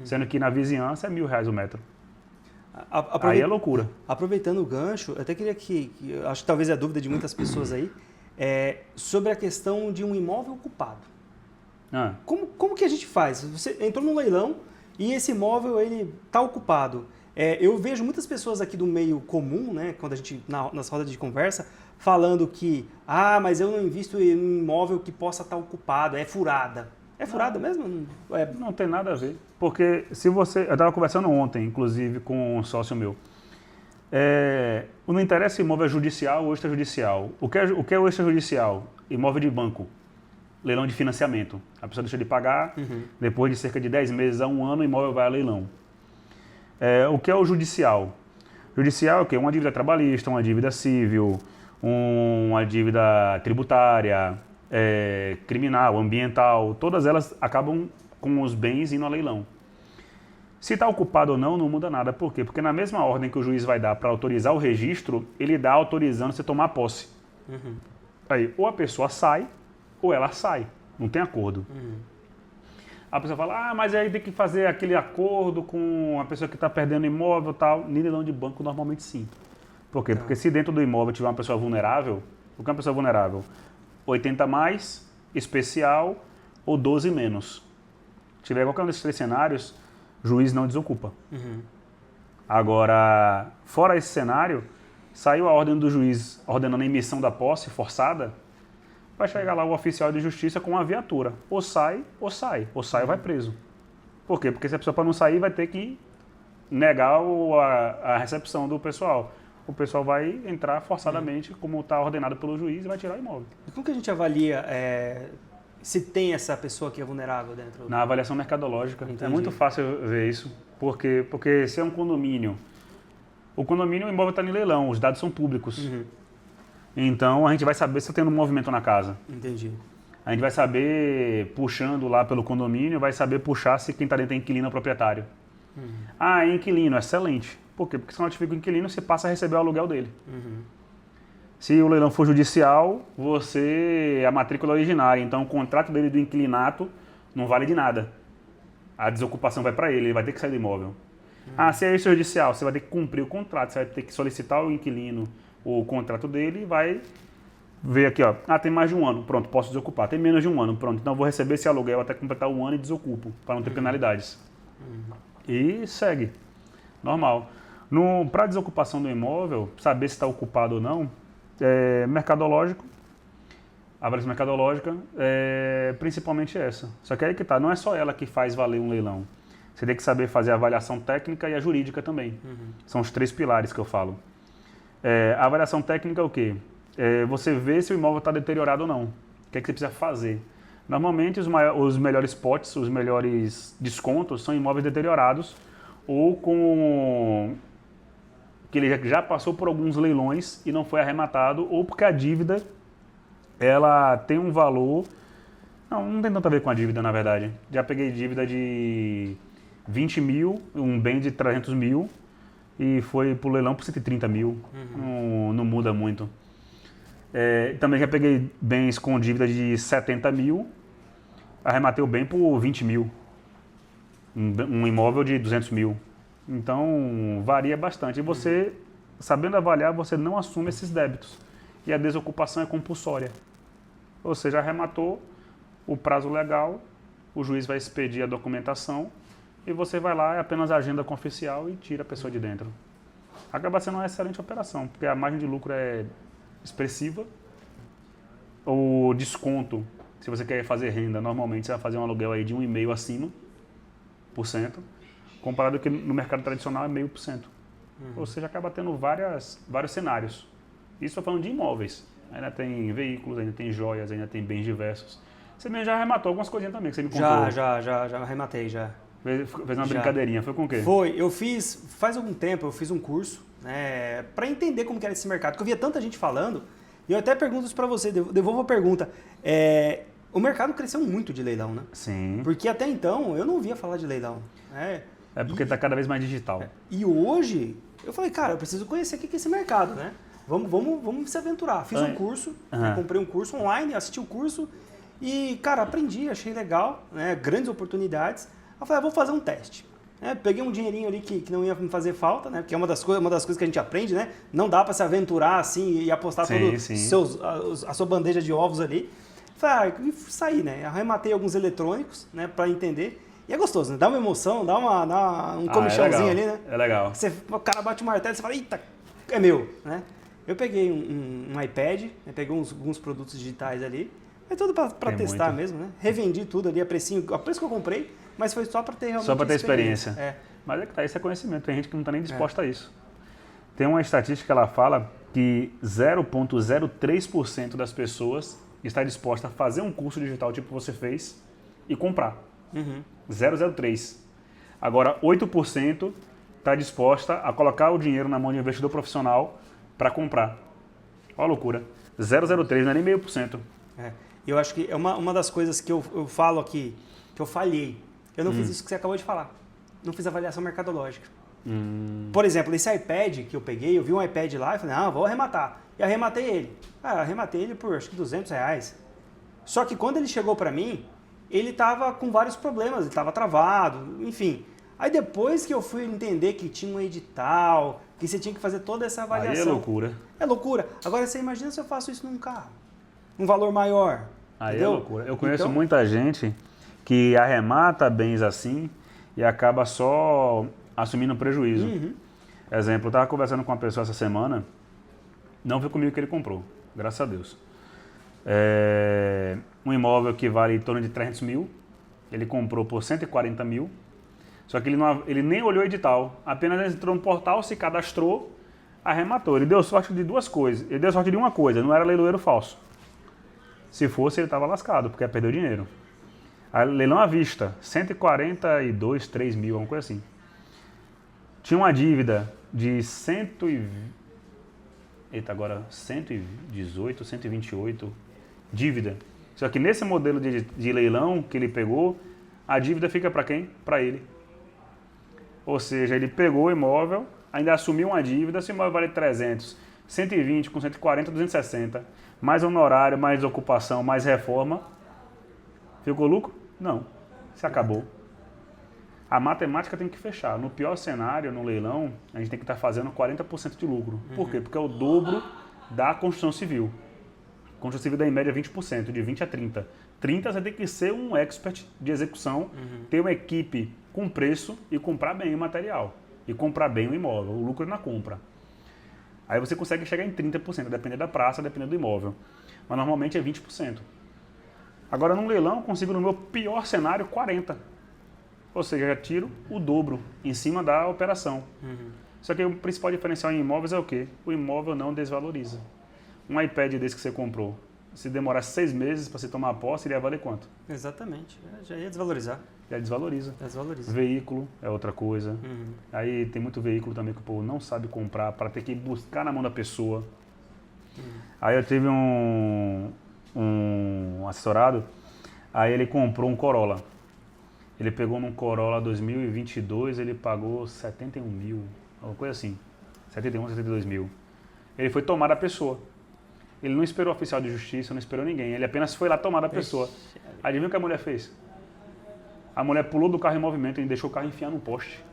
Sendo que na vizinhança é R$1.000 o metro. Aí é loucura. Aproveitando o gancho, eu até queria acho que talvez é a dúvida de muitas pessoas aí, sobre a questão de um imóvel ocupado. Como que a gente faz? Você entrou num leilão e esse imóvel ele está ocupado. Eu vejo muitas pessoas aqui do meio comum, né, quando a gente, nas rodas de conversa, falando que, mas eu não invisto em um imóvel que possa estar ocupado, é furada. É furada mesmo? Não tem nada a ver. Porque se você... Eu estava conversando ontem, inclusive, com um sócio meu. Não interessa se imóvel é judicial ou extrajudicial. O que é o extrajudicial? Imóvel de banco. Leilão de financiamento. A pessoa deixa de pagar, depois de cerca de 10 meses a 1 ano, o imóvel vai a leilão. O que é o judicial? Judicial é o quê? Uma dívida trabalhista, uma dívida civil, uma dívida tributária, criminal, ambiental, todas elas acabam com os bens indo a leilão. Se está ocupado ou não, não muda nada. Por quê? Porque na mesma ordem que o juiz vai dar para autorizar o registro, ele dá autorizando você tomar posse. Aí, ou a pessoa sai, ou ela sai. Não tem acordo. A pessoa fala, mas aí tem que fazer aquele acordo com a pessoa que está perdendo imóvel e tal. Em leilão de banco, normalmente sim. Por quê? Porque se dentro do imóvel tiver uma pessoa vulnerável, o que é uma pessoa vulnerável? 80 mais, especial ou 12 menos. Se tiver qualquer um desses 3 cenários, o juiz não desocupa. Agora, fora esse cenário, saiu a ordem do juiz ordenando a emissão da posse forçada, vai chegar lá o oficial de justiça com uma viatura. Ou sai, ou sai. Ou sai ou vai preso. Por quê? Porque se a pessoa para não sair vai ter que negar a recepção do pessoal. O pessoal vai entrar forçadamente, como está ordenado pelo juiz, e vai tirar o imóvel. E como que a gente avalia se tem essa pessoa que é vulnerável dentro? Na avaliação mercadológica. Entendi. É muito fácil ver isso. Porque se é um condomínio, o imóvel está em leilão, os dados são públicos. Uhum. Então a gente vai saber se está tendo um movimento na casa. Entendi. A gente vai saber, puxando lá pelo condomínio, vai saber puxar se quem está dentro é inquilino ou proprietário. Uhum. Ah, é inquilino, excelente. Por quê? Porque se notifica o inquilino, você passa a receber o aluguel dele. Uhum. Se o leilão for judicial, você é a matrícula originária. Então o contrato dele do inquilinato não vale de nada. A desocupação vai para ele vai ter que sair do imóvel. Ah, se é extrajudicial, você vai ter que cumprir o contrato, você vai ter que solicitar o inquilino o contrato dele e vai ver aqui, ó. Ah, tem mais de um ano, pronto, posso desocupar. Tem menos de um ano, pronto. Então eu vou receber esse aluguel até completar um ano e desocupo, para não ter penalidades. E segue. Normal. Para desocupação do imóvel, saber se está ocupado ou não, mercadológico, a avaliação mercadológica é principalmente essa. Só que aí que tá, não é só ela que faz valer um leilão. Você tem que saber fazer a avaliação técnica e a jurídica também. São os 3 pilares que eu falo. A avaliação técnica é o quê? Você vê se o imóvel está deteriorado ou não. O que é que você precisa fazer? Normalmente os melhores potes, os melhores descontos são imóveis deteriorados ou que ele já passou por alguns leilões e não foi arrematado, ou porque a dívida ela tem um valor... Não tem tanto a ver com a dívida, na verdade. Já peguei dívida de 20 mil, um bem de 300 mil, e foi pro leilão por 130 mil. Não muda muito. Também já peguei bens com dívida de 70 mil, arrematei o bem por 20 mil. Um imóvel de 200 mil. Então, varia bastante. E você, sabendo avaliar, você não assume esses débitos. E a desocupação é compulsória. Ou seja, arrematou o prazo legal, o juiz vai expedir a documentação e você vai lá, é apenas agenda com o oficial e tira a pessoa de dentro. Acaba sendo uma excelente operação, porque a margem de lucro é expressiva. O desconto, se você quer fazer renda, normalmente você vai fazer um aluguel aí de 1,5% acima, comparado que no mercado tradicional é 0,5%. Ou seja, acaba tendo vários cenários. Isso estou falando de imóveis. Ainda tem veículos, ainda tem joias, ainda tem bens diversos. Você mesmo já arrematou algumas coisinhas também, que você me contou. Já arrematei, já. Fez uma brincadeirinha, foi com o quê? Eu fiz, faz algum tempo, eu fiz um curso, né, para entender como que era esse mercado, porque eu via tanta gente falando, e eu até pergunto isso para você, devolvo a pergunta. O mercado cresceu muito de leilão, né? Sim. Porque até então eu não ouvia falar de leilão. Porque está cada vez mais digital. E hoje, eu falei, cara, eu preciso conhecer o que é esse mercado, né? Vamos se aventurar. Fiz um curso, comprei um curso online, assisti o curso e, cara, aprendi, achei legal, né? Grandes oportunidades. Eu falei, vou fazer um teste. Peguei um dinheirinho ali que não ia me fazer falta, né? Porque é uma das coisas que a gente aprende, né? Não dá para se aventurar assim e apostar a sua bandeja de ovos ali. Falei, e saí, né? Arrematei alguns eletrônicos, né? Para entender. E é gostoso, né? Dá uma emoção, dá um comichãozinho ali, né? É legal. O cara bate o martelo e você fala, eita, é meu, né? Eu peguei um iPad, né? Peguei alguns produtos digitais ali. É tudo para testar muito mesmo, né? Revendi tudo ali a preço que eu comprei, mas foi só para ter realmente experiência. Mas é que tá, isso é conhecimento. Tem gente que não está nem disposta a isso. Tem uma estatística que ela fala que 0,03% das pessoas está disposta a fazer um curso digital tipo você fez e comprar. 0,03%. Agora, 8% está disposta a colocar o dinheiro na mão de um investidor profissional para comprar. Olha a loucura. 0,03%, não é nem 0,5%. Eu acho que é uma das coisas que eu falo aqui, que eu falhei. Eu não fiz isso que você acabou de falar. Não fiz avaliação mercadológica. Por exemplo, esse iPad que eu peguei, eu vi um iPad lá e falei, vou arrematar. E arrematei ele. Arrematei ele por acho que R$200. Só que quando ele chegou para mim, ele estava com vários problemas, ele estava travado, enfim. Aí depois que eu fui entender que tinha um edital, que você tinha que fazer toda essa avaliação. Aí é loucura. É loucura. Agora você imagina se eu faço isso num carro. Um valor maior. Aí entendeu? É loucura. Eu conheço muita gente que arremata bens assim e acaba só assumindo prejuízo. Exemplo, eu estava conversando com uma pessoa essa semana Não foi comigo que ele comprou, graças a Deus. Um imóvel que vale em torno de 300 mil, ele comprou por 140 mil, só que ele nem olhou o edital, apenas entrou no portal, se cadastrou, arrematou. Ele deu sorte de duas coisas, ele deu sorte de uma coisa, não era leiloeiro falso. Se fosse, ele estava lascado, porque ia perder o dinheiro. Aí, leilão à vista, 142, 3 mil, uma coisa assim. Tinha uma dívida de 118, 128 dívida. Só que nesse modelo de leilão que ele pegou, a dívida fica para quem? Para ele. Ou seja, ele pegou o imóvel, ainda assumiu uma dívida, se o imóvel vale 300, 120 com 140, 260, mais honorário, mais ocupação, mais reforma. Ficou lucro? Não. Se acabou. A matemática tem que fechar. No pior cenário, no leilão, a gente tem que estar fazendo 40% de lucro. Por quê? Porque é o dobro da construção civil. A construção civil dá em média 20%, de 20 a 30. 30 você tem que ser um expert de execução, ter uma equipe com preço e comprar bem o material. E comprar bem o imóvel. O lucro é na compra. Aí você consegue chegar em 30%, dependendo da praça, dependendo do imóvel. Mas normalmente é 20%. Agora, num leilão, eu consigo, no meu pior cenário, 40%. Ou seja, eu tiro o dobro em cima da operação. Só que o principal diferencial em imóveis é o quê? O imóvel não desvaloriza. Um iPad desse que você comprou, se demorar 6 meses para você tomar posse, ele ia valer quanto? Exatamente. Já ia desvalorizar. Já desvaloriza. Desvaloriza. Veículo é outra coisa. Aí tem muito veículo também que o povo não sabe comprar para ter que buscar na mão da pessoa. Aí eu tive um assessorado, aí ele comprou um Corolla. Ele pegou num Corolla 2022, ele pagou 71 mil, alguma coisa assim, 71, 72 mil. Ele foi tomar da pessoa. Ele não esperou oficial de justiça, não esperou ninguém, ele apenas foi lá tomar da pessoa. Adivinha o que a mulher fez? A mulher pulou do carro em movimento e deixou o carro enfiar no poste.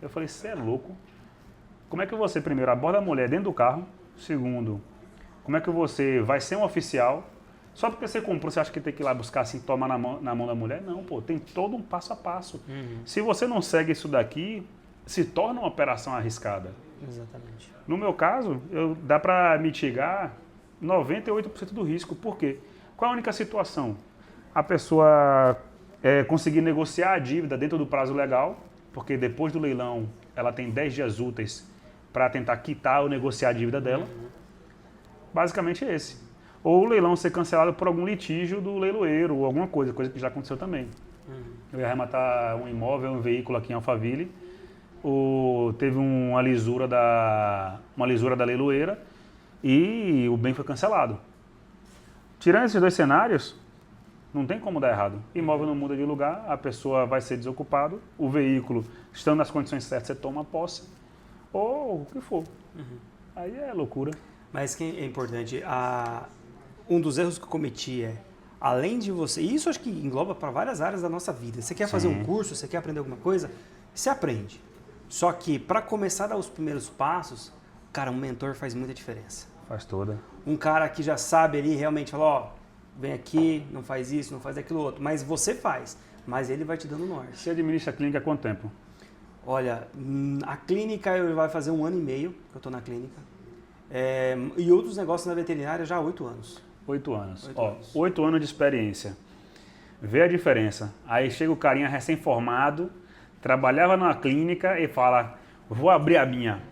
Eu falei, você é louco? Como é que você, primeiro, aborda a mulher dentro do carro? Segundo, como é que você vai ser um oficial? Só porque você comprou, você acha que tem que ir lá buscar assim, tomar na mão da mulher? Não, pô, tem todo um passo a passo. Se você não segue isso daqui, se torna uma operação arriscada. Exatamente. No meu caso, dá para mitigar 98% do risco. Por quê? Qual a única situação? A pessoa conseguir negociar a dívida dentro do prazo legal, porque depois do leilão ela tem 10 dias úteis para tentar quitar ou negociar a dívida dela. Basicamente é esse. Ou o leilão ser cancelado por algum litígio do leiloeiro, ou alguma coisa que já aconteceu também. Eu ia arrematar um imóvel, um veículo aqui em Alphaville, teve uma lisura da leiloeira e o bem foi cancelado. Tirando esses dois cenários, não tem como dar errado. Imóvel não muda de lugar, a pessoa vai ser desocupada, o veículo, estando nas condições certas, você toma posse, ou o que for. Aí é loucura. Mas que é importante, um dos erros que eu cometi além de você, e isso acho que engloba para várias áreas da nossa vida, você quer fazer um curso, você quer aprender alguma coisa, você aprende. Só que para começar a dar os primeiros passos, cara, um mentor faz muita diferença. Faz toda. Um cara que já sabe ali realmente, fala, ó, vem aqui, não faz isso, não faz aquilo outro, mas você faz, mas ele vai te dando norte. Você administra a clínica há quanto tempo? Olha, a clínica vai fazer 1 ano e meio que eu estou na clínica. E outros negócios na veterinária já há 8 anos. 8 anos. 8 anos de experiência. Vê a diferença. Aí chega o carinha recém-formado, trabalhava numa clínica e fala, vou abrir a minha.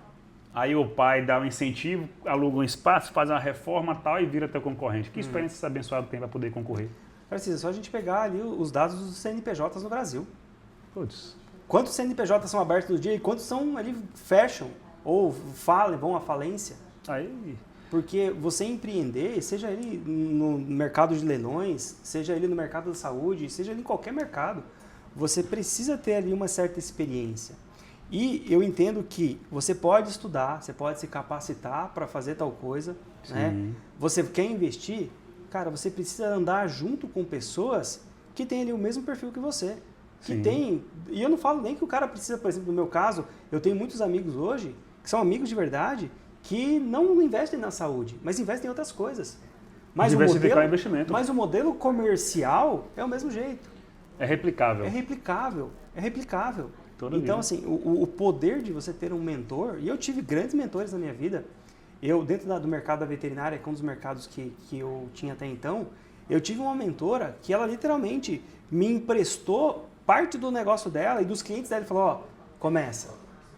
Aí o pai dá um incentivo, aluga um espaço, faz uma reforma e tal e vira teu concorrente. Que experiência esse abençoado tem para poder concorrer? Precisa só a gente pegar ali os dados dos CNPJs no Brasil. Putz. Quantos CNPJs são abertos no dia e quantos são ali fecham ou vão à falência? Aí... Porque você empreender, seja ele no mercado de leilões, seja ele no mercado da saúde, seja ele em qualquer mercado, você precisa ter ali uma certa experiência. E eu entendo que você pode estudar, você pode se capacitar para fazer tal coisa, né? Você quer investir, cara, você precisa andar junto com pessoas que têm ali o mesmo perfil que você. Que tem, e eu não falo nem que o cara precisa, por exemplo, no meu caso, eu tenho muitos amigos hoje, que são amigos de verdade, que não investem na saúde, mas investem em outras coisas. Mas diversificar o investimento. Mas o modelo comercial é o mesmo jeito. É replicável. É replicável. É replicável. Toda então, vida. assim, o poder de você ter um mentor, e eu tive grandes mentores na minha vida, Eu, dentro do mercado da veterinária, que é um dos mercados que eu tinha até então, eu tive uma mentora que ela literalmente me emprestou parte do negócio dela e dos clientes dela e falou, ó, começa.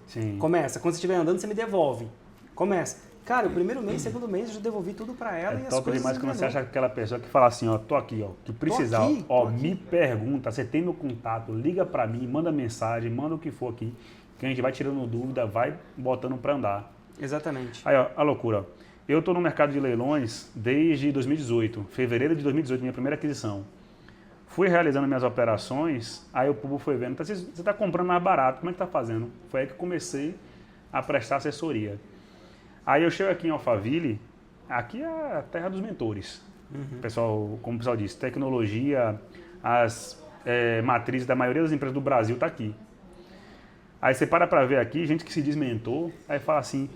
Sim. Começa. Quando você estiver andando, você me devolve. Começa. Cara, o primeiro mês, segundo mês, eu já devolvi tudo pra ela e as top coisas demais quando você engrenou. acha aquela pessoa que fala assim, ó, tô aqui, ó, que precisar, Tô aqui. me pergunta, você tem meu contato, liga pra mim, manda mensagem, manda o que for aqui, que a gente vai tirando dúvida, vai botando pra andar. Exatamente. Aí, ó, a loucura, ó. Eu tô no mercado de leilões desde 2018, fevereiro de 2018, minha primeira aquisição. Fui realizando minhas operações, aí o público foi vendo, você tá comprando mais barato, como é que tá fazendo? Foi aí que comecei a prestar assessoria. Aí eu chego aqui em Alphaville, aqui é a terra dos mentores. Pessoal, como o pessoal disse, tecnologia, as matrizes da maioria das empresas do Brasil tá aqui. Aí você para ver aqui, gente que se diz mentor, aí fala assim,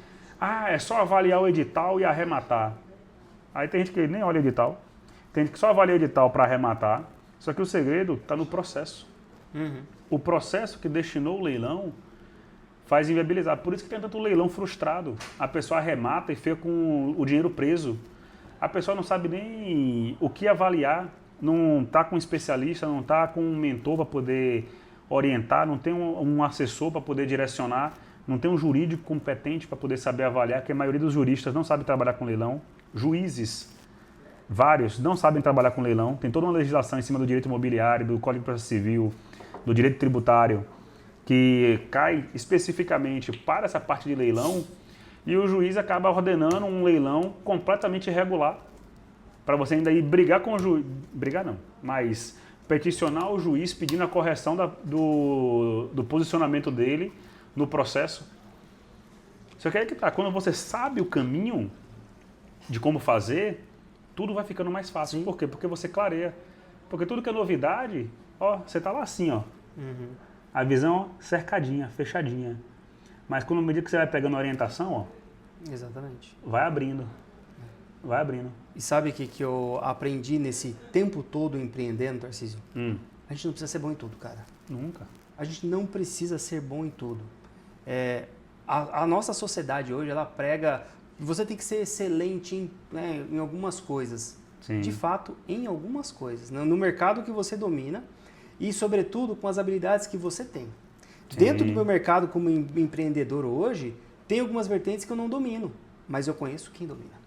é só avaliar o edital e arrematar. Aí tem gente que nem olha o edital, tem gente que só avalia o edital para arrematar, só que o segredo está no processo. O processo que destinou o leilão faz inviabilizar. Por isso que tem tanto leilão frustrado. A pessoa arremata e fica com o dinheiro preso. A pessoa não sabe nem o que avaliar, não está com um especialista, não está com um mentor para poder orientar, não tem um assessor para poder direcionar, não tem um jurídico competente para poder saber avaliar, que a maioria dos juristas não sabe trabalhar com leilão. Juízes, vários, não sabem trabalhar com leilão. Tem toda uma legislação em cima do direito imobiliário, do Código de Processo Civil, do direito tributário, que cai especificamente para essa parte de leilão, e o juiz acaba ordenando um leilão completamente irregular, para você ainda ir brigar com o juiz, brigar não, mas peticionar o juiz pedindo a correção do posicionamento dele no processo. Só que aí que tá, quando você sabe o caminho de como fazer, tudo vai ficando mais fácil. Sim. Por quê? Porque você clareia. Porque tudo que é novidade, ó, você tá lá assim, ó. A visão cercadinha, fechadinha. Mas quando medida que você vai pegando orientação, ó, Exatamente. vai abrindo. Vai abrindo. E sabe o que eu aprendi nesse tempo todo empreendendo, Tarcísio? A gente não precisa ser bom em tudo, cara. Nunca. A gente não precisa ser bom em tudo. A nossa sociedade hoje, ela prega que você tem que ser excelente em algumas coisas. Sim. De fato, em algumas coisas. No mercado que você domina e, sobretudo, com as habilidades que você tem. Sim. Dentro do meu mercado como empreendedor hoje, tem algumas vertentes que eu não domino, mas eu conheço quem domina.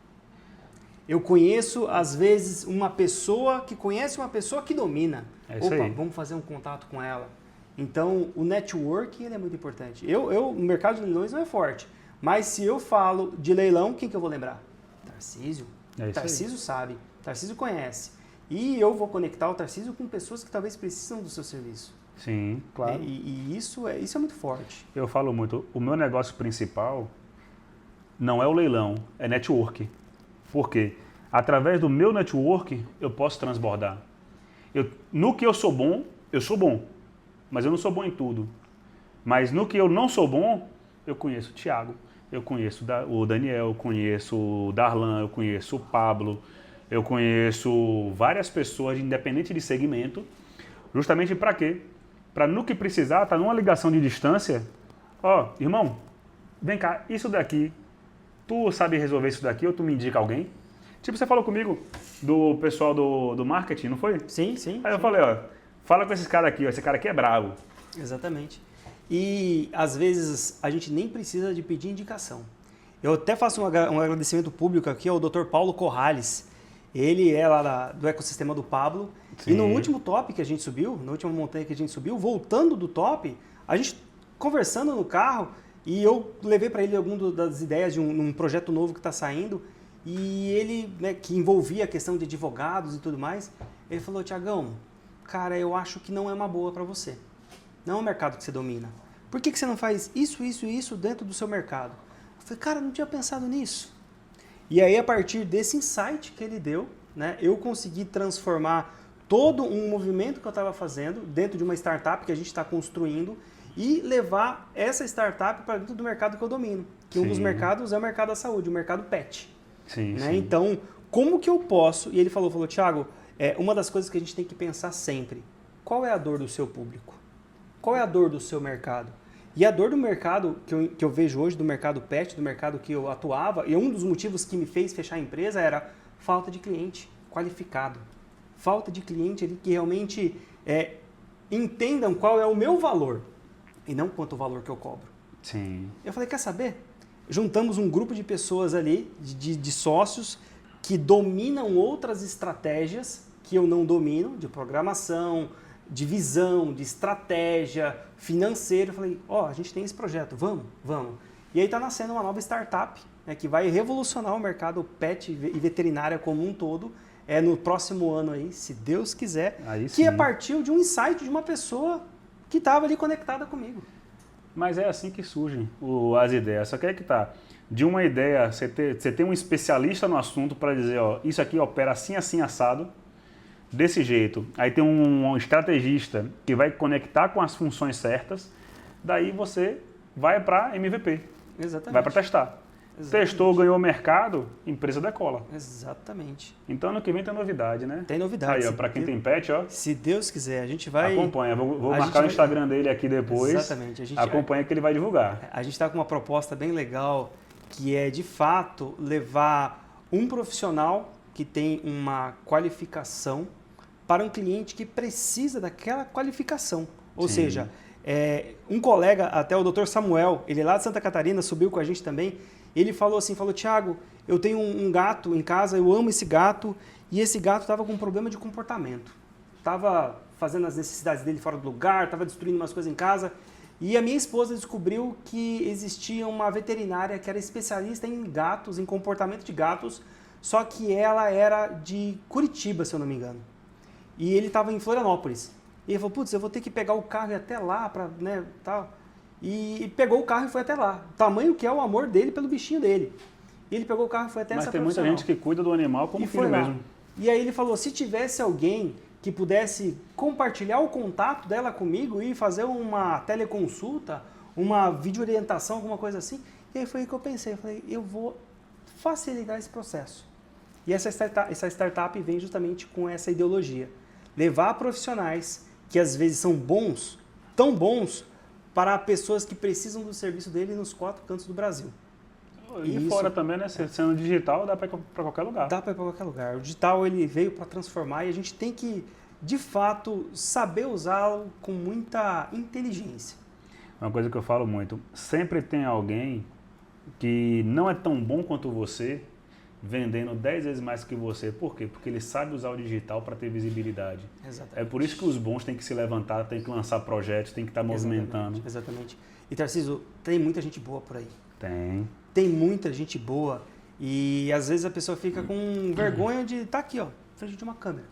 Eu conheço, às vezes, uma pessoa que conhece uma pessoa que domina. Opa, aí. Vamos fazer um contato com ela. Então, o networking ele é muito importante. No mercado de leilões não é forte, mas se eu falo de leilão, quem que eu vou lembrar? Tarcísio. Tarcísio sabe, Tarcísio conhece. E eu vou conectar o Tarcísio com pessoas que talvez precisam do seu serviço. Sim, claro. E isso é muito forte. Eu falo muito, o meu negócio principal não é o leilão, é network. Por quê? Através do meu network, eu posso transbordar. No que eu sou bom, mas eu não sou bom em tudo. Mas no que eu não sou bom, eu conheço o Thiago, eu conheço o Daniel, eu conheço o Darlan, eu conheço o Pablo, eu conheço várias pessoas, independente de segmento, justamente para quê? Para no que precisar, tá numa ligação de distância, ó, irmão, vem cá, isso daqui, tu sabe resolver isso daqui ou tu me indica alguém? Tipo, você falou comigo do pessoal do marketing, não foi? Sim, sim. Aí eu falei, ó, fala com esse cara aqui, ó, esse cara aqui é bravo. Exatamente. E, às vezes, a gente nem precisa de pedir indicação. Eu até faço um agradecimento público aqui ao Dr. Paulo Corrales. Ele é lá do ecossistema do Pablo. Sim. E no último top que a gente subiu, na última montanha que a gente subiu, voltando do top, a gente conversando no carro, e eu levei para ele algumas das ideias de um projeto novo que está saindo, e ele, né, que envolvia a questão de advogados e tudo mais, ele falou, Tiagão, cara, eu acho que não é uma boa para você. Não é um mercado que você domina. Por que você não faz isso, isso e isso dentro do seu mercado? Eu falei, cara, não tinha pensado nisso. E aí, a partir desse insight que ele deu, né, eu consegui transformar todo um movimento que eu estava fazendo dentro de uma startup que a gente está construindo e levar essa startup para dentro do mercado que eu domino. Que um dos mercados é o mercado da saúde, o mercado pet. Sim, né? sim. Então, como que eu posso... E ele falou, Thiago, uma das coisas que a gente tem que pensar sempre, qual é a dor do seu público? Qual é a dor do seu mercado? E a dor do mercado que eu vejo hoje, do mercado pet, do mercado que eu atuava, e um dos motivos que me fez fechar a empresa era falta de cliente qualificado. Falta de cliente ali que realmente entendam qual é o meu valor e não quanto o valor que eu cobro. Sim. Eu falei, quer saber? Juntamos um grupo de pessoas ali, de sócios, que dominam outras estratégias que eu não domino, de programação, de visão, de estratégia, financeiro. Eu falei, a gente tem esse projeto, vamos. E aí está nascendo uma nova startup, né, que vai revolucionar o mercado pet e veterinária como um todo, no próximo ano aí, se Deus quiser, Aí que sim. partiu de um insight de uma pessoa que estava ali conectada comigo. Mas é assim que surgem as ideias. Só que aí que tá. De uma ideia, você tem um especialista no assunto para dizer, isso aqui opera assim, assim, assado, desse jeito. Aí tem um estrategista que vai conectar com as funções certas, daí você vai para MVP. Exatamente. Vai para testar. Exatamente. Testou, ganhou mercado, empresa decola. Exatamente. Então ano que vem tem novidade, né? Tem novidade. Aí, para quem tem pet, Se Deus quiser, a gente vai... acompanha. Vou marcar o Instagram dele aqui depois. Exatamente. Acompanha que ele vai divulgar. A gente está com uma proposta bem legal, que é, de fato, levar um profissional que tem uma qualificação para um cliente que precisa daquela qualificação. Ou Sim. seja, um colega, até o Dr. Samuel, ele é lá de Santa Catarina, subiu com a gente também, ele falou assim, Thiago, eu tenho um gato em casa, eu amo esse gato, e esse gato estava com um problema de comportamento. Estava fazendo as necessidades dele fora do lugar, estava destruindo umas coisas em casa, e a minha esposa descobriu que existia uma veterinária que era especialista em gatos, em comportamento de gatos, só que ela era de Curitiba, se eu não me engano. E ele estava em Florianópolis. E ele falou, putz, eu vou ter que pegar o carro e ir até lá, tal. E pegou o carro e foi até lá. Tamanho que é o amor dele pelo bichinho dele. E ele pegou o carro e foi até Mas essa tem muita profissional. gente que cuida do animal como E filho foi lá. mesmo. E aí ele falou, se tivesse alguém que pudesse compartilhar o contato dela comigo e fazer uma teleconsulta, uma videoorientação, alguma coisa assim. E aí foi aí que eu pensei, eu falei, eu vou facilitar esse processo. E essa startup vem justamente com essa ideologia. Levar profissionais que às vezes são bons, tão bons, para pessoas que precisam do serviço dele nos 4 cantos do Brasil. E Isso. fora também, né? Sendo digital, dá para qualquer lugar. Dá para ir para qualquer lugar. O digital ele veio para transformar e a gente tem que, de fato, saber usá-lo com muita inteligência. Uma coisa que eu falo muito, sempre tem alguém que não é tão bom quanto você, vendendo 10 vezes mais que você. Por quê? Porque ele sabe usar o digital para ter visibilidade. Exatamente. É por isso que os bons têm que se levantar, têm que lançar projetos, têm que estar movimentando. Exatamente. E Tarcísio, tem muita gente boa por aí. Tem. Tem muita gente boa e às vezes a pessoa fica com vergonha de estar aqui, frente de uma câmera,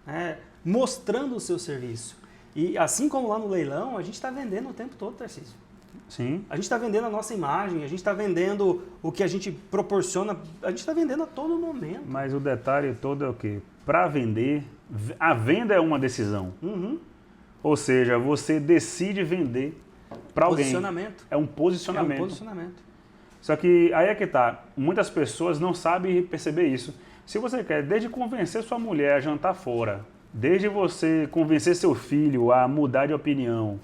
né, mostrando o seu serviço. E assim como lá no leilão, a gente está vendendo o tempo todo, Tarcísio. Sim. A gente está vendendo a nossa imagem, a gente está vendendo o que a gente proporciona, a gente está vendendo a todo momento. Mas o detalhe todo é o quê? Para vender, a venda é uma decisão. Uhum. Ou seja, você decide vender para alguém. Posicionamento. É um posicionamento. É um posicionamento. Só que aí é que tá. Muitas pessoas não sabem perceber isso. Se você quer, desde convencer sua mulher a jantar fora, desde você convencer seu filho a mudar de opinião,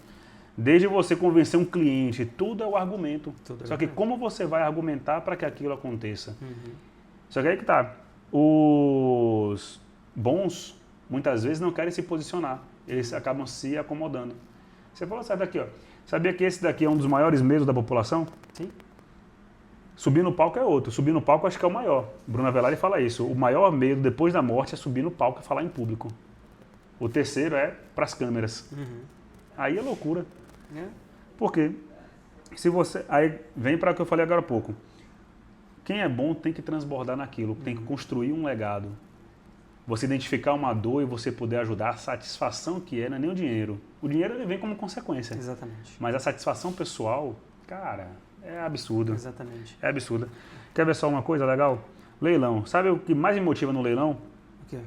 desde você convencer um cliente, tudo é o argumento. Só que como você vai argumentar para que aquilo aconteça? Uhum. Só que aí que tá. Os bons, muitas vezes, não querem se posicionar. Eles acabam se acomodando. Você falou, sai daqui, ó. Sabia que esse daqui é um dos maiores medos da população? Sim. Subir no palco é outro. Subir no palco acho que é o maior. Bruno Avelar fala isso. O maior medo depois da morte é subir no palco e falar em público. O terceiro é para as câmeras. Uhum. Aí é loucura. É. Por quê? Se você... Aí vem para o que eu falei agora há pouco. Quem é bom tem que transbordar naquilo, tem que construir um legado. Você identificar uma dor e você poder ajudar, a satisfação que não é nem o dinheiro. O dinheiro ele vem como consequência. Exatamente. Mas a satisfação pessoal, cara, é absurdo. Exatamente. É absurdo. Quer ver só uma coisa legal? Leilão. Sabe o que mais me motiva no leilão? O quê?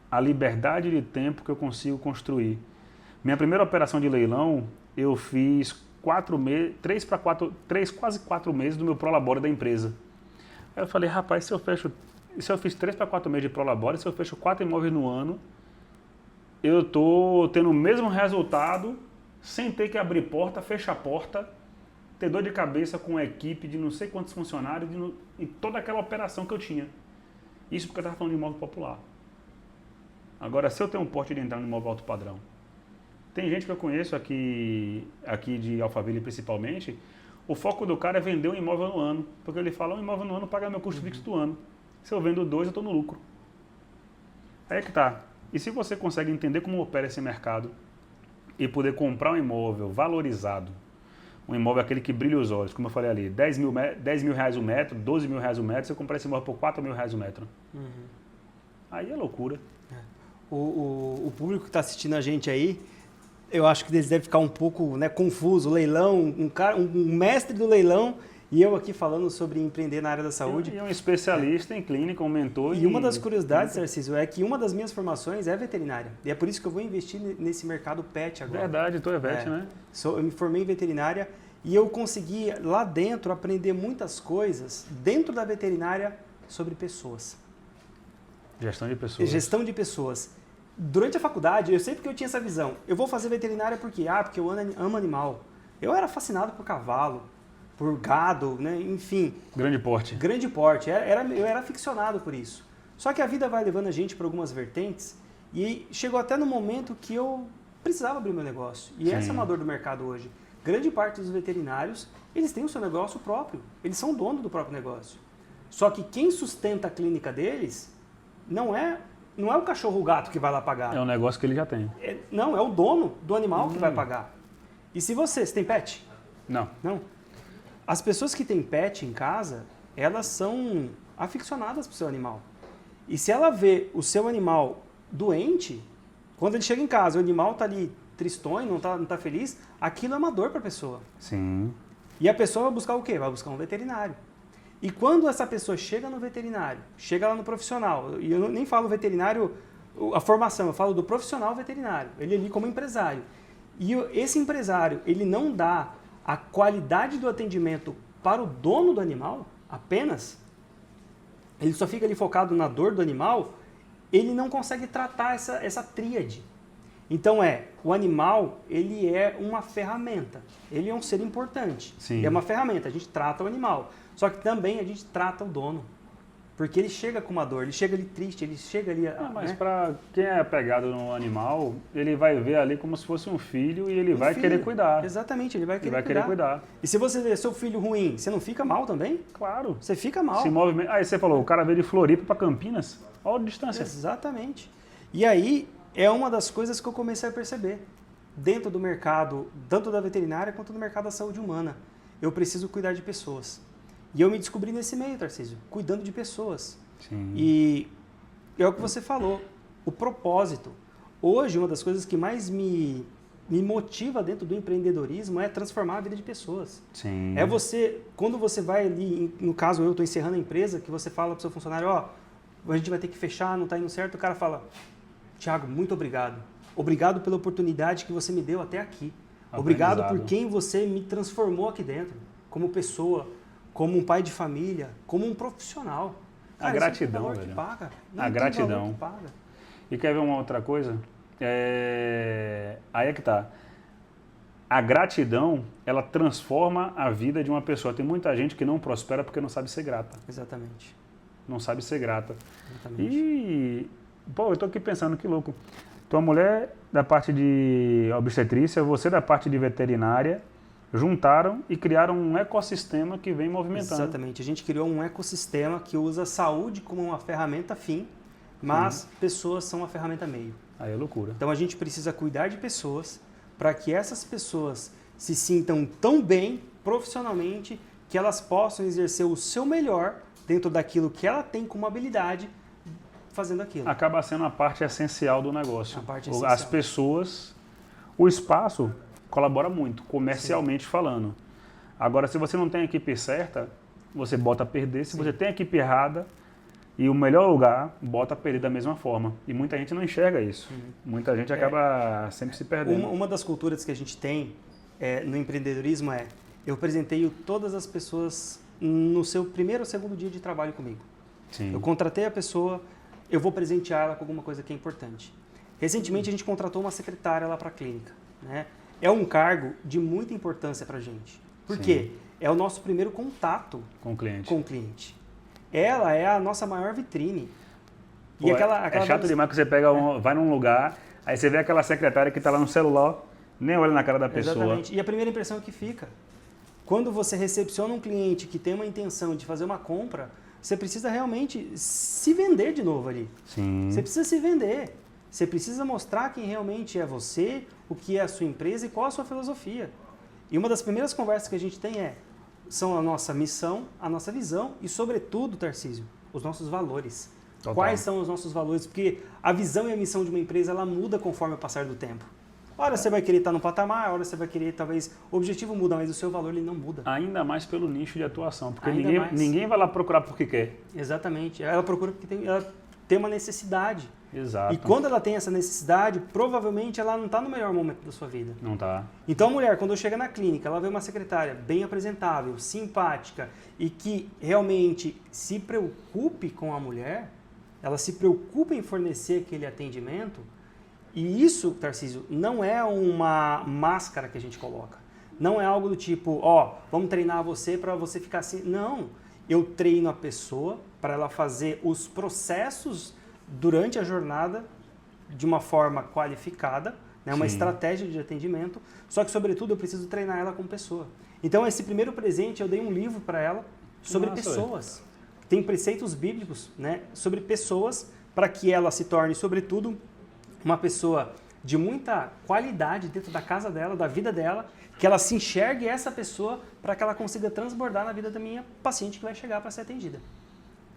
A liberdade de tempo que eu consigo construir. Minha primeira operação de leilão, eu fiz 4 meses, 3, quase 4 meses do meu prolabore da empresa. Aí eu falei, rapaz, se eu fiz 3 para 4 meses de prolabore, se eu fecho 4 imóveis no ano, eu tô tendo o mesmo resultado sem ter que abrir porta, fechar a porta, ter dor de cabeça com a equipe de não sei quantos funcionários e toda aquela operação que eu tinha. Isso porque eu estava falando de imóvel popular. Agora, se eu tenho um porte de entrar no imóvel alto padrão, tem gente que eu conheço aqui de Alphaville principalmente, o foco do cara é vender um imóvel no ano, porque ele fala, um imóvel no ano paga meu custo fixo do ano. Se eu vendo 2, eu estou no lucro. Aí é que tá. E se você consegue entender como opera esse mercado e poder comprar um imóvel valorizado, um imóvel aquele que brilha os olhos, como eu falei ali, 10 mil reais o metro, 12 mil reais o metro, você comprar esse imóvel por 4 mil reais o metro. Aí é loucura. O público que está assistindo a gente aí, eu acho que eles devem ficar um pouco, né, confuso. Leilão, um mestre do leilão, e eu aqui falando sobre empreender na área da saúde. E um especialista em clínica, um mentor. E uma das curiosidades, Tarcísio, é que uma das minhas formações é veterinária. E é por isso que eu vou investir nesse mercado pet agora. Verdade, tu é vet, né? Eu me formei em veterinária e eu consegui lá dentro aprender muitas coisas dentro da veterinária sobre pessoas. Gestão de pessoas. Gestão de pessoas. Durante a faculdade, eu sempre que eu tinha essa visão, eu vou fazer veterinária por quê? Porque eu amo animal. Eu era fascinado por cavalo, por gado, né? Enfim. Grande porte. Grande porte. Eu era aficionado por isso. Só que a vida vai levando a gente para algumas vertentes e chegou até no momento que eu precisava abrir meu negócio. E essa é uma dor do mercado hoje. Grande parte dos veterinários, eles têm o seu negócio próprio. Eles são dono do próprio negócio. Só que quem sustenta a clínica deles não é o cachorro ou o gato que vai lá pagar. É um negócio que ele já tem. Não, é o dono do animal que vai pagar. E se você tem pet? Não. Não. As pessoas que têm pet em casa, elas são aficionadas pro seu animal. E se ela vê o seu animal doente, quando ele chega em casa, o animal tá ali tristonho, não tá feliz, aquilo é uma dor para a pessoa. Sim. E a pessoa vai buscar o quê? Vai buscar um veterinário. E quando essa pessoa chega no veterinário, chega lá no profissional, e eu nem falo veterinário, a formação, eu falo do profissional veterinário, ele ali como empresário. E esse empresário, ele não dá a qualidade do atendimento para o dono do animal apenas, ele só fica ali focado na dor do animal, ele não consegue tratar essa tríade. Então o animal, ele é uma ferramenta, ele é um ser importante, Sim. É uma ferramenta, a gente trata o animal, só que também a gente trata o dono, porque ele chega com uma dor, ele chega ali triste, ele chega ali... Mas né? para quem é apegado no animal, ele vai ver ali como se fosse um filho e ele vai querer cuidar. Exatamente, ele vai querer cuidar. E se você vê seu filho ruim, você não fica mal também? Claro. Você fica mal. Se movimenta. Aí você falou, o cara veio de Floripa para Campinas, olha a distância. Exatamente. E aí é uma das coisas que eu comecei a perceber. Dentro do mercado, tanto da veterinária quanto do mercado da saúde humana, eu preciso cuidar de pessoas. E eu me descobri nesse meio, Tarcísio, cuidando de pessoas. Sim. E é o que você falou, o propósito. Hoje, uma das coisas que mais me motiva dentro do empreendedorismo é transformar a vida de pessoas. Sim. É você, quando você vai ali, no caso eu estou encerrando a empresa, que você fala para o seu funcionário, a gente vai ter que fechar, não está indo certo, o cara fala, Thiago, muito obrigado. Obrigado pela oportunidade que você me deu até aqui. Obrigado por quem você me transformou aqui dentro, como pessoa, como um pai de família, como um profissional. Cara, a gratidão, velho. Que paga. A gratidão. Que paga. E quer ver uma outra coisa? Aí é que tá. A gratidão, ela transforma a vida de uma pessoa. Tem muita gente que não prospera porque não sabe ser grata. Exatamente. Não sabe ser grata. Exatamente. E, eu tô aqui pensando, que louco. Tua mulher da parte de obstetrícia, você da parte de veterinária, juntaram e criaram um ecossistema que vem movimentando. Exatamente. A gente criou um ecossistema que usa a saúde como uma ferramenta fim, mas pessoas são uma ferramenta meio. Aí é loucura. Então a gente precisa cuidar de pessoas para que essas pessoas se sintam tão bem profissionalmente que elas possam exercer o seu melhor dentro daquilo que ela tem como habilidade fazendo aquilo. Acaba sendo a parte essencial do negócio. A parte essencial. As pessoas, o espaço colabora muito, comercialmente falando. Agora, se você não tem a equipe certa, você bota a perder. Se você tem a equipe errada e o melhor lugar, bota a perder da mesma forma. E muita gente não enxerga isso. Muita gente acaba sempre se perdendo. Uma das culturas que a gente tem no empreendedorismo eu presenteio todas as pessoas no seu primeiro ou segundo dia de trabalho comigo. Sim. Eu contratei a pessoa, eu vou presentear ela com alguma coisa que é importante. Recentemente a gente contratou uma secretária lá para a clínica, né? é um cargo de muita importância para a gente. Por quê? É o nosso primeiro contato Com o cliente. com o cliente. Ela é a nossa maior vitrine. Pô, é chato demais que você vai num lugar, aí você vê aquela secretária que está lá no celular, nem olha na cara da pessoa. Exatamente. E a primeira impressão que fica. Quando você recepciona um cliente que tem uma intenção de fazer uma compra, você precisa realmente se vender de novo ali. Sim. Você precisa se vender. Você precisa mostrar quem realmente é você, o que é a sua empresa e qual a sua filosofia. E uma das primeiras conversas que a gente tem são a nossa missão, a nossa visão e, sobretudo, Tarcísio, os nossos valores. Total. Quais são os nossos valores? Porque a visão e a missão de uma empresa, ela muda conforme o passar do tempo. Hora você vai querer estar no patamar, hora você vai querer, talvez, o objetivo muda, mas o seu valor ele não muda. Ainda mais pelo nicho de atuação, porque Ainda ninguém vai lá procurar porque quer. Exatamente. Ela procura porque ela tem uma necessidade. Exato. E quando ela tem essa necessidade, provavelmente ela não está no melhor momento da sua vida. Não tá. Então a mulher, quando chega na clínica, ela vê uma secretária bem apresentável, simpática e que realmente se preocupe com a mulher, ela se preocupa em fornecer aquele atendimento. E isso, Tarcísio, não é uma máscara que a gente coloca. Não é algo do tipo, vamos treinar você para você ficar assim. Não, eu treino a pessoa para ela fazer os processos durante a jornada de uma forma qualificada, né, uma estratégia de atendimento, só que, sobretudo, eu preciso treinar ela como pessoa. Então, esse primeiro presente, eu dei um livro para ela sobre pessoas. Tem preceitos bíblicos, né, sobre pessoas para que ela se torne, sobretudo, uma pessoa de muita qualidade dentro da casa dela, da vida dela, que ela se enxergue essa pessoa para que ela consiga transbordar na vida da minha paciente que vai chegar para ser atendida.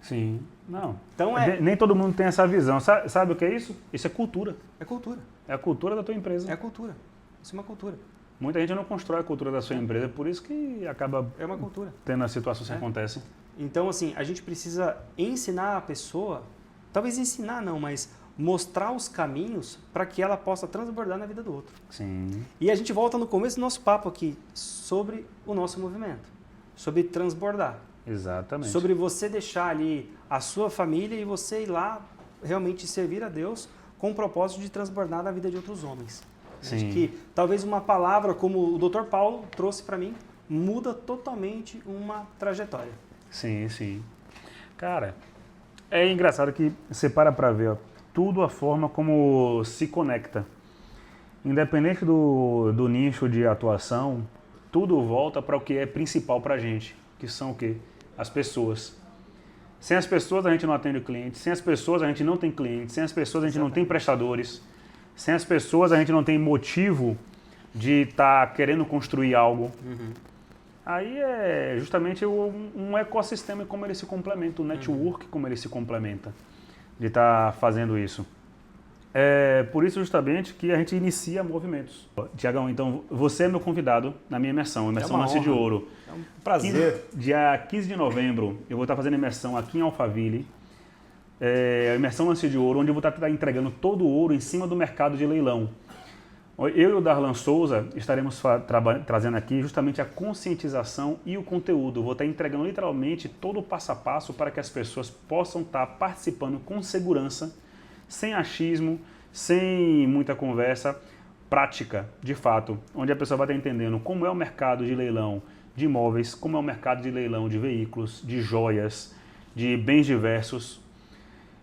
Sim, não. Então nem todo mundo tem essa visão. Sabe o que é isso? Isso é cultura. É cultura. É a cultura da tua empresa. É a cultura. Isso é uma cultura. Muita gente não constrói a cultura da sua empresa, por isso que acaba uma cultura. Tendo as situações que acontecem. Então, assim, a gente precisa ensinar a pessoa, talvez ensinar não, mas mostrar os caminhos para que ela possa transbordar na vida do outro. Sim. E a gente volta no começo do nosso papo aqui sobre o nosso movimento, sobre transbordar. Exatamente. Sobre você deixar ali a sua família e você ir lá realmente servir a Deus com o propósito de transbordar na vida de outros homens. Sim. Acho que talvez uma palavra como o Dr. Paulo trouxe para mim muda totalmente uma trajetória. Sim, sim. Cara, é engraçado que você para ver, ó, tudo a forma como se conecta. Independente do nicho de atuação, tudo volta para o que é principal para a gente, que são o quê? As pessoas. Sem as pessoas a gente não atende o cliente, sem as pessoas a gente não tem cliente, sem as pessoas a gente não tem prestadores, sem as pessoas a gente não tem motivo de estar querendo construir algo. Aí é justamente um ecossistema como ele se complementa, o network como ele se complementa, de estar fazendo isso. É por isso justamente que a gente inicia movimentos. Tiagão, então você é meu convidado na minha imersão Lance de Ouro. É um prazer. Dia 15 de novembro eu vou estar fazendo imersão aqui em Alphaville, a imersão Lance de Ouro, onde eu vou estar entregando todo o ouro em cima do mercado de leilão. Eu e o Darlan Souza estaremos trazendo aqui justamente a conscientização e o conteúdo. Vou estar entregando literalmente todo o passo a passo para que as pessoas possam estar participando com segurança, sem achismo, sem muita conversa, prática, de fato, onde a pessoa vai estar entendendo como é o mercado de leilão de imóveis, como é o mercado de leilão de veículos, de joias, de bens diversos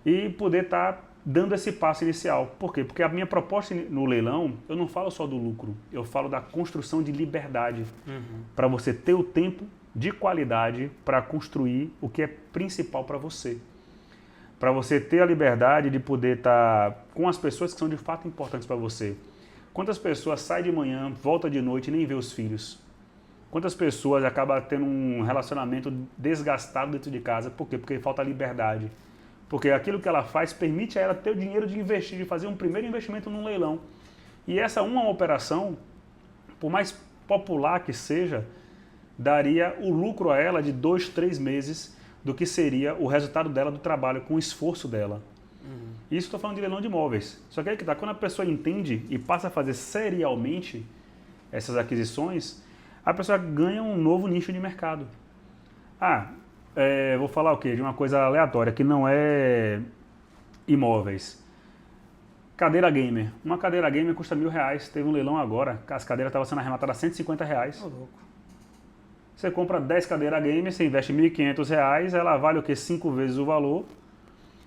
e poder estar dando esse passo inicial. Por quê? Porque a minha proposta no leilão, eu não falo só do lucro, eu falo da construção de liberdade, para você ter o tempo de qualidade para construir o que é principal para você. Para você ter a liberdade de poder estar com as pessoas que são de fato importantes para você. Quantas pessoas saem de manhã, volta de noite e nem vê os filhos? Quantas pessoas acabam tendo um relacionamento desgastado dentro de casa? Por quê? Porque falta liberdade. Porque aquilo que ela faz permite a ela ter o dinheiro de investir, de fazer um primeiro investimento num leilão. E essa uma operação, por mais popular que seja, daria o lucro a ela de 2, 3 meses do que seria o resultado dela do trabalho, com o esforço dela. Isso estou falando de leilão de imóveis. Só que aí que tá, quando a pessoa entende e passa a fazer serialmente essas aquisições, a pessoa ganha um novo nicho de mercado. Vou falar o quê? De uma coisa aleatória, que não é imóveis. Cadeira gamer. Uma cadeira gamer custa R$1.000. Teve um leilão agora, as cadeiras estavam sendo arrematadas a R$150. Ô, louco. Você compra 10 cadeiras gamer, você investe R$1.500, ela vale o quê? 5 vezes o valor.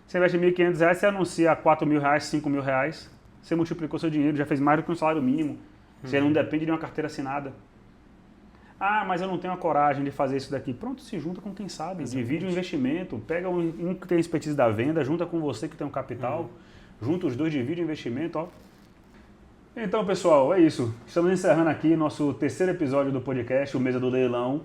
Você investe R$1.500, você anuncia R$4.000, R$5.000. Você multiplicou seu dinheiro, já fez mais do que um salário mínimo. Você não depende de uma carteira assinada. Ah, mas eu não tenho a coragem de fazer isso daqui. Pronto, se junta com quem sabe. Exatamente. Divide o investimento. Pega um que tem expertise da venda, junta com você que tem um capital. Junta os dois, divide o investimento. Ó. Então, pessoal, é isso. Estamos encerrando aqui nosso terceiro episódio do podcast, o Mesa do Leilão.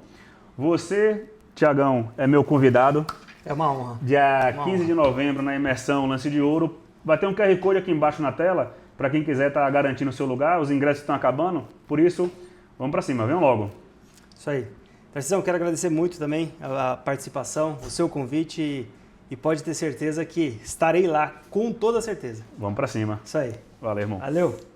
Você, Tiagão, é meu convidado. É uma honra. Dia 15 de novembro, na imersão Lance de Ouro. Vai ter um QR Code aqui embaixo na tela, para quem quiser estar garantindo o seu lugar. Os ingressos estão acabando, por isso, vamos para cima, venham logo. Isso aí. Tarcísio, quero agradecer muito também a participação, o seu convite e pode ter certeza que estarei lá com toda certeza. Vamos para cima. Isso aí. Valeu, irmão. Valeu.